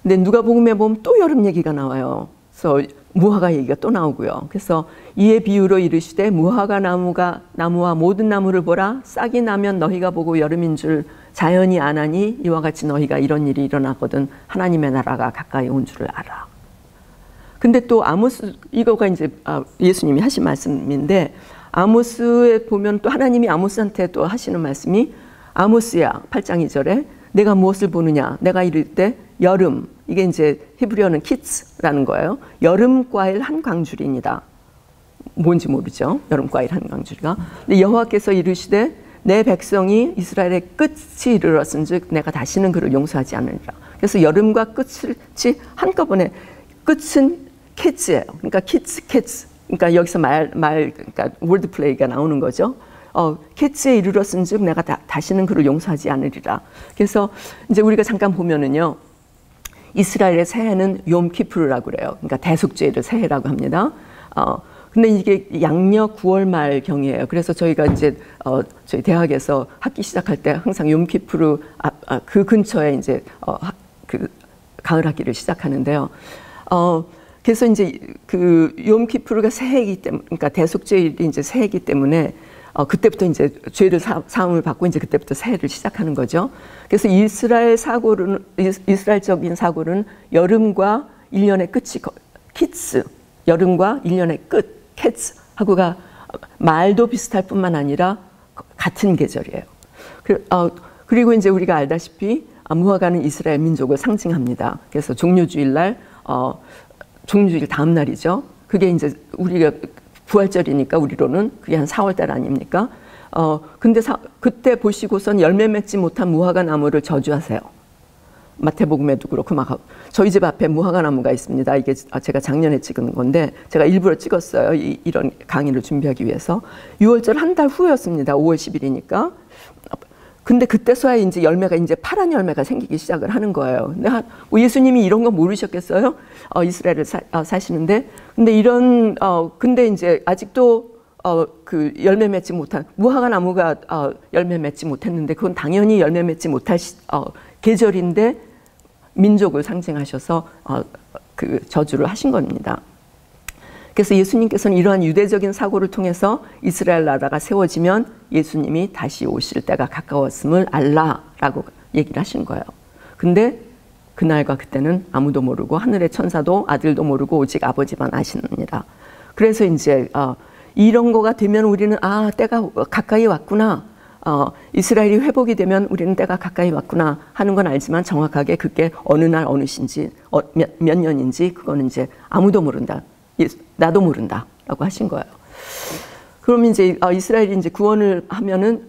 근데 누가복음에 보면 또 여름 얘기가 나와요. 그래서 무화과 얘기가 또 나오고요. 그래서 이에 비유로 이르시되 무화과 나무와 모든 나무를 보라. 싹이 나면 너희가 보고 여름인 줄 자연이 아나니 이와 같이 너희가 이런 일이 일어나거든 하나님의 나라가 가까이 온 줄을 알아. 근데 또 아모스, 이거가 이제 예수님이 하신 말씀인데 아모스에 보면 또 하나님이 아모스한테 또 하시는 말씀이 아모스야 8장 2절에 내가 무엇을 보느냐 내가 이를 때 여름, 이게 이제 히브리어는 키츠라는 거예요. 여름 과일 한 광줄입니다. 뭔지 모르죠. 여름 과일 한 광줄이가. 근데 여호와께서 이르시되 내 백성이 이스라엘의 끝이 이르렀은즉 내가 다시는 그를 용서하지 않으리라. 그래서 여름과 끝이 한꺼번에 끝은 캐츠예요. 그러니까 키츠. 그러니까 여기서 그러니까 월드 플레이가 나오는 거죠. 캐츠에 이르렀은즉 내가 다시는 그를 용서하지 않으리라. 그래서 이제 우리가 잠깐 보면은요. 이스라엘의 새해는 욤키푸르라고 그래요. 그러니까 대속죄를 새해라고 합니다. 근데 이게 양력 9월 말 경이에요. 그래서 저희가 이제 저희 대학에서 학기 시작할 때 항상 욤키푸르 그 근처에 이제 그 가을 학기를 시작하는데요. 그래서 이제 그 욤키푸르가 새해이기 때문에, 그러니까 대속죄일이 이제 새해이기 때문에 그때부터 이제 죄를 사함을 받고 이제 그때부터 새해를 시작하는 거죠. 그래서 이스라엘적인 사고는 여름과 1년의 끝이 키츠, 여름과 1년의 끝 캐츠 하고가 말도 비슷할 뿐만 아니라 같은 계절이에요. 그리고 이제 우리가 알다시피 무화과는 이스라엘 민족을 상징합니다. 그래서 종료주일 날 종료주일 다음 날이죠. 그게 이제 우리가 부활절이니까 우리로는 그게 한 4월 달 아닙니까? 근데 그때 보시고선 열매 맺지 못한 무화과 나무를 저주하세요. 마태복음에도 그렇고 막 저희 집 앞에 무화과 나무가 있습니다. 이게 제가 작년에 찍은 건데 제가 일부러 찍었어요. 이런 강의를 준비하기 위해서. 6월절 한 달 후였습니다. 5월 10일이니까. 근데 그때서야 이제 열매가 이제 파란 열매가 생기기 시작을 하는 거예요. 근데 예수님이 이런 거 모르셨겠어요? 이스라엘을 사시는데. 근데 근데 이제 아직도 그 열매 맺지 못한 무화과 나무가 열매 맺지 못했는데 그건 당연히 열매 맺지 못할 계절인데 민족을 상징하셔서 그 저주를 하신 겁니다. 그래서 예수님께서는 이러한 유대적인 사고를 통해서 이스라엘 나라가 세워지면 예수님이 다시 오실 때가 가까웠음을 알라라고 얘기를 하신 거예요. 근데 그날과 그때는 아무도 모르고 하늘의 천사도 아들도 모르고 오직 아버지만 아시느니라. 그래서 이제 이런 거가 되면 우리는 때가 가까이 왔구나. 이스라엘이 회복이 되면 우리는 때가 가까이 왔구나 하는 건 알지만 정확하게 그게 어느 날 어느 시인지 몇 년인지 그거는 이제 아무도 모른다. 나도 모른다라고 하신 거예요. 그럼 이제 이스라엘이 이제 구원을 하면은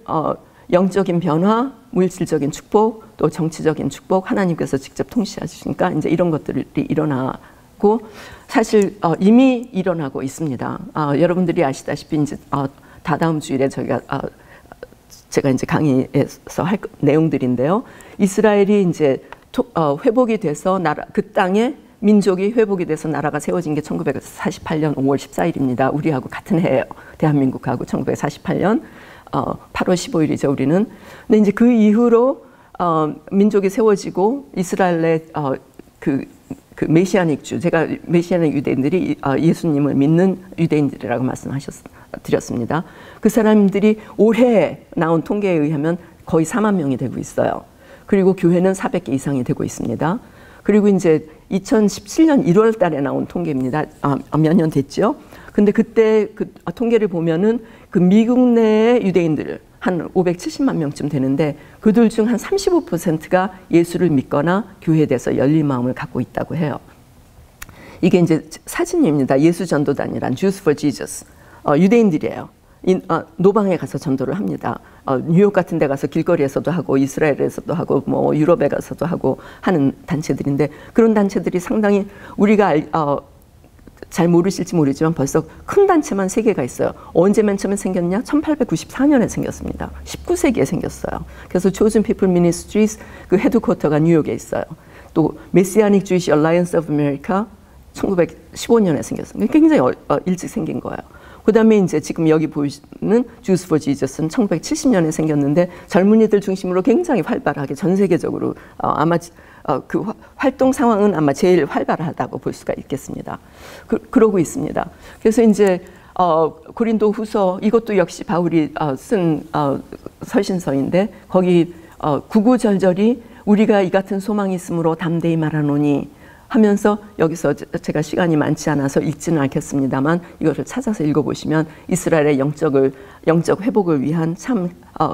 영적인 변화, 물질적인 축복, 또 정치적인 축복 하나님께서 직접 통치하시니까 이제 이런 것들이 일어나고 사실 이미 일어나고 있습니다. 여러분들이 아시다시피 이제 다다음 주일에 제가 이제 강의에서 할 내용들인데요. 이스라엘이 이제 회복이 돼서 그 땅에 민족이 회복이 돼서 나라가 세워진 게 1948년 5월 14일입니다. 우리하고 같은 해예요. 대한민국하고 1948년 8월 15일이죠, 우리는. 근데 이제 그 이후로 민족이 세워지고 이스라엘의 그 메시아닉 제가 메시아닉 유대인들이 예수님을 믿는 유대인들이라고 말씀드렸습니다. 그 사람들이 올해 나온 통계에 의하면 거의 4만 명이 되고 있어요. 그리고 교회는 400개 이상이 되고 있습니다. 그리고 이제 2017년 1월 달에 나온 통계입니다. 몇 년 됐죠. 근데 그때 그 통계를 보면은 그 미국 내의 유대인들, 한 570만 명쯤 되는데 그들 중 한 35%가 예수를 믿거나 교회에 대해서 열린 마음을 갖고 있다고 해요. 이게 이제 사진입니다. 예수 전도단이란 Jews for Jesus. 유대인들이에요. 노방에 가서 전도를 합니다. 뉴욕 같은 데 가서 길거리에서도 하고 이스라엘에서도 하고 뭐 유럽에 가서도 하고 하는 단체들인데 그런 단체들이 상당히 우리가 잘 모르실지 모르지만 벌써 큰 단체만 3개가 있어요. 언제 맨 처음에 생겼냐? 1894년에 생겼습니다. 19세기에 생겼어요. 그래서 Chosen People Ministries 그 헤드쿼터가 뉴욕에 있어요. 또 Messianic Jewish Alliance of America 1915년에 생겼어요. 굉장히 일찍 생긴 거예요. 그 다음에 이제 지금 여기 보이시는 Jews for Jesus는 1970년에 생겼는데 젊은이들 중심으로 굉장히 활발하게 전 세계적으로 아마 그 활동 상황은 아마 제일 활발하다고 볼 수가 있겠습니다. 그러고 있습니다. 그래서 이제 고린도 후서 이것도 역시 바울이 쓴 서신서인데 거기 구구절절이 우리가 이 같은 소망이 있으므로 담대히 말하노니 하면서 여기서 제가 시간이 많지 않아서 읽지는 않겠습니다만 이것을 찾아서 읽어보시면 이스라엘의 영적 회복을 위한 참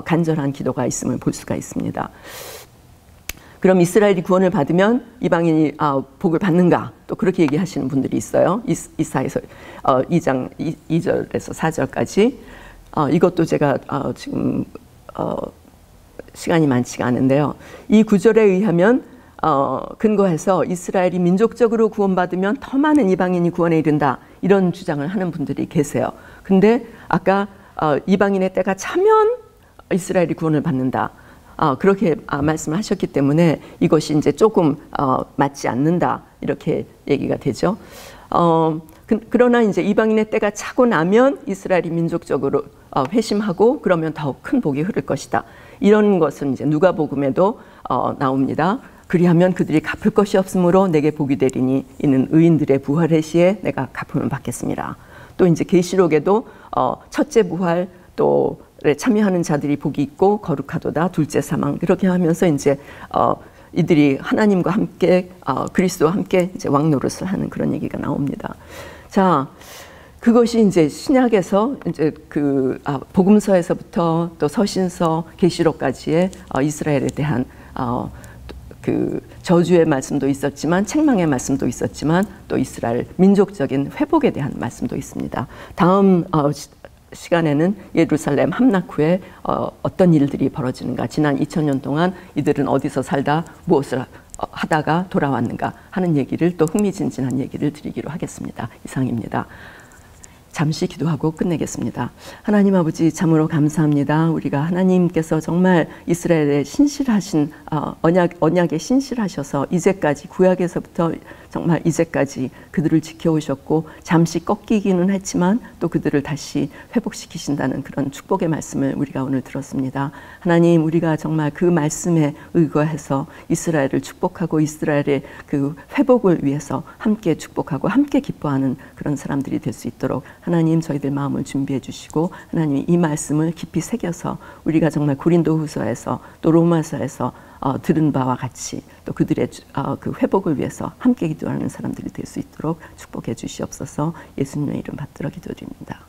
간절한 기도가 있음을 볼 수가 있습니다. 그럼 이스라엘이 구원을 받으면 이방인이 복을 받는가? 또 그렇게 얘기하시는 분들이 있어요. 이사야서 2장 2절에서 4절까지. 이것도 제가 지금 시간이 많지가 않은데요. 이 구절에 의하면 근거해서 이스라엘이 민족적으로 구원받으면 더 많은 이방인이 구원에 이른다 이런 주장을 하는 분들이 계세요. 근데 아까 이방인의 때가 차면 이스라엘이 구원을 받는다 그렇게 말씀을 하셨기 때문에 이것이 이제 조금 맞지 않는다 이렇게 얘기가 되죠. 그러나 이제 이방인의 때가 차고 나면 이스라엘이 민족적으로 회심하고 그러면 더욱 큰 복이 흐를 것이다. 이런 것은 이제 누가복음에도 나옵니다. 그리하면 그들이 갚을 것이 없으므로 내게 복이 되리니 이는 의인들의 부활의 시에 내가 갚음을 받겠습니다. 또 이제 계시록에도 첫째 부활 또에 참여하는 자들이 복이 있고 거룩하도다 둘째 사망 이렇게 하면서 이제 이들이 하나님과 함께 그리스도와 함께 이제 왕노릇을 하는 그런 얘기가 나옵니다. 자, 그것이 이제 신약에서 이제 그 복음서에서부터 또 서신서, 계시록까지의 이스라엘에 대한 그 저주의 말씀도 있었지만 책망의 말씀도 있었지만 또 이스라엘 민족적인 회복에 대한 말씀도 있습니다. 다음 시간에는 예루살렘 함락 후에 어떤 일들이 벌어지는가, 지난 2000년 동안 이들은 어디서 살다 무엇을 하다가 돌아왔는가 하는 얘기를 또 흥미진진한 얘기를 드리기로 하겠습니다. 이상입니다. 잠시 기도하고 끝내겠습니다. 하나님 아버지 참으로 감사합니다. 우리가 하나님께서 정말 이스라엘의 신실하신 언약에 신실하셔서 이제까지 구약에서부터 정말 이제까지 그들을 지켜오셨고 잠시 꺾이기는 했지만 또 그들을 다시 회복시키신다는 그런 축복의 말씀을 우리가 오늘 들었습니다. 하나님 우리가 정말 그 말씀에 의거해서 이스라엘을 축복하고 이스라엘의 그 회복을 위해서 함께 축복하고 함께 기뻐하는 그런 사람들이 될 수 있도록 하나님 저희들 마음을 준비해 주시고 하나님 이 말씀을 깊이 새겨서 우리가 정말 고린도후서에서 또 로마서에서 들은 바와 같이 또 그들의 그 회복을 위해서 함께 기도하는 사람들이 될 수 있도록 축복해 주시옵소서. 예수님의 이름 받들어 기도드립니다.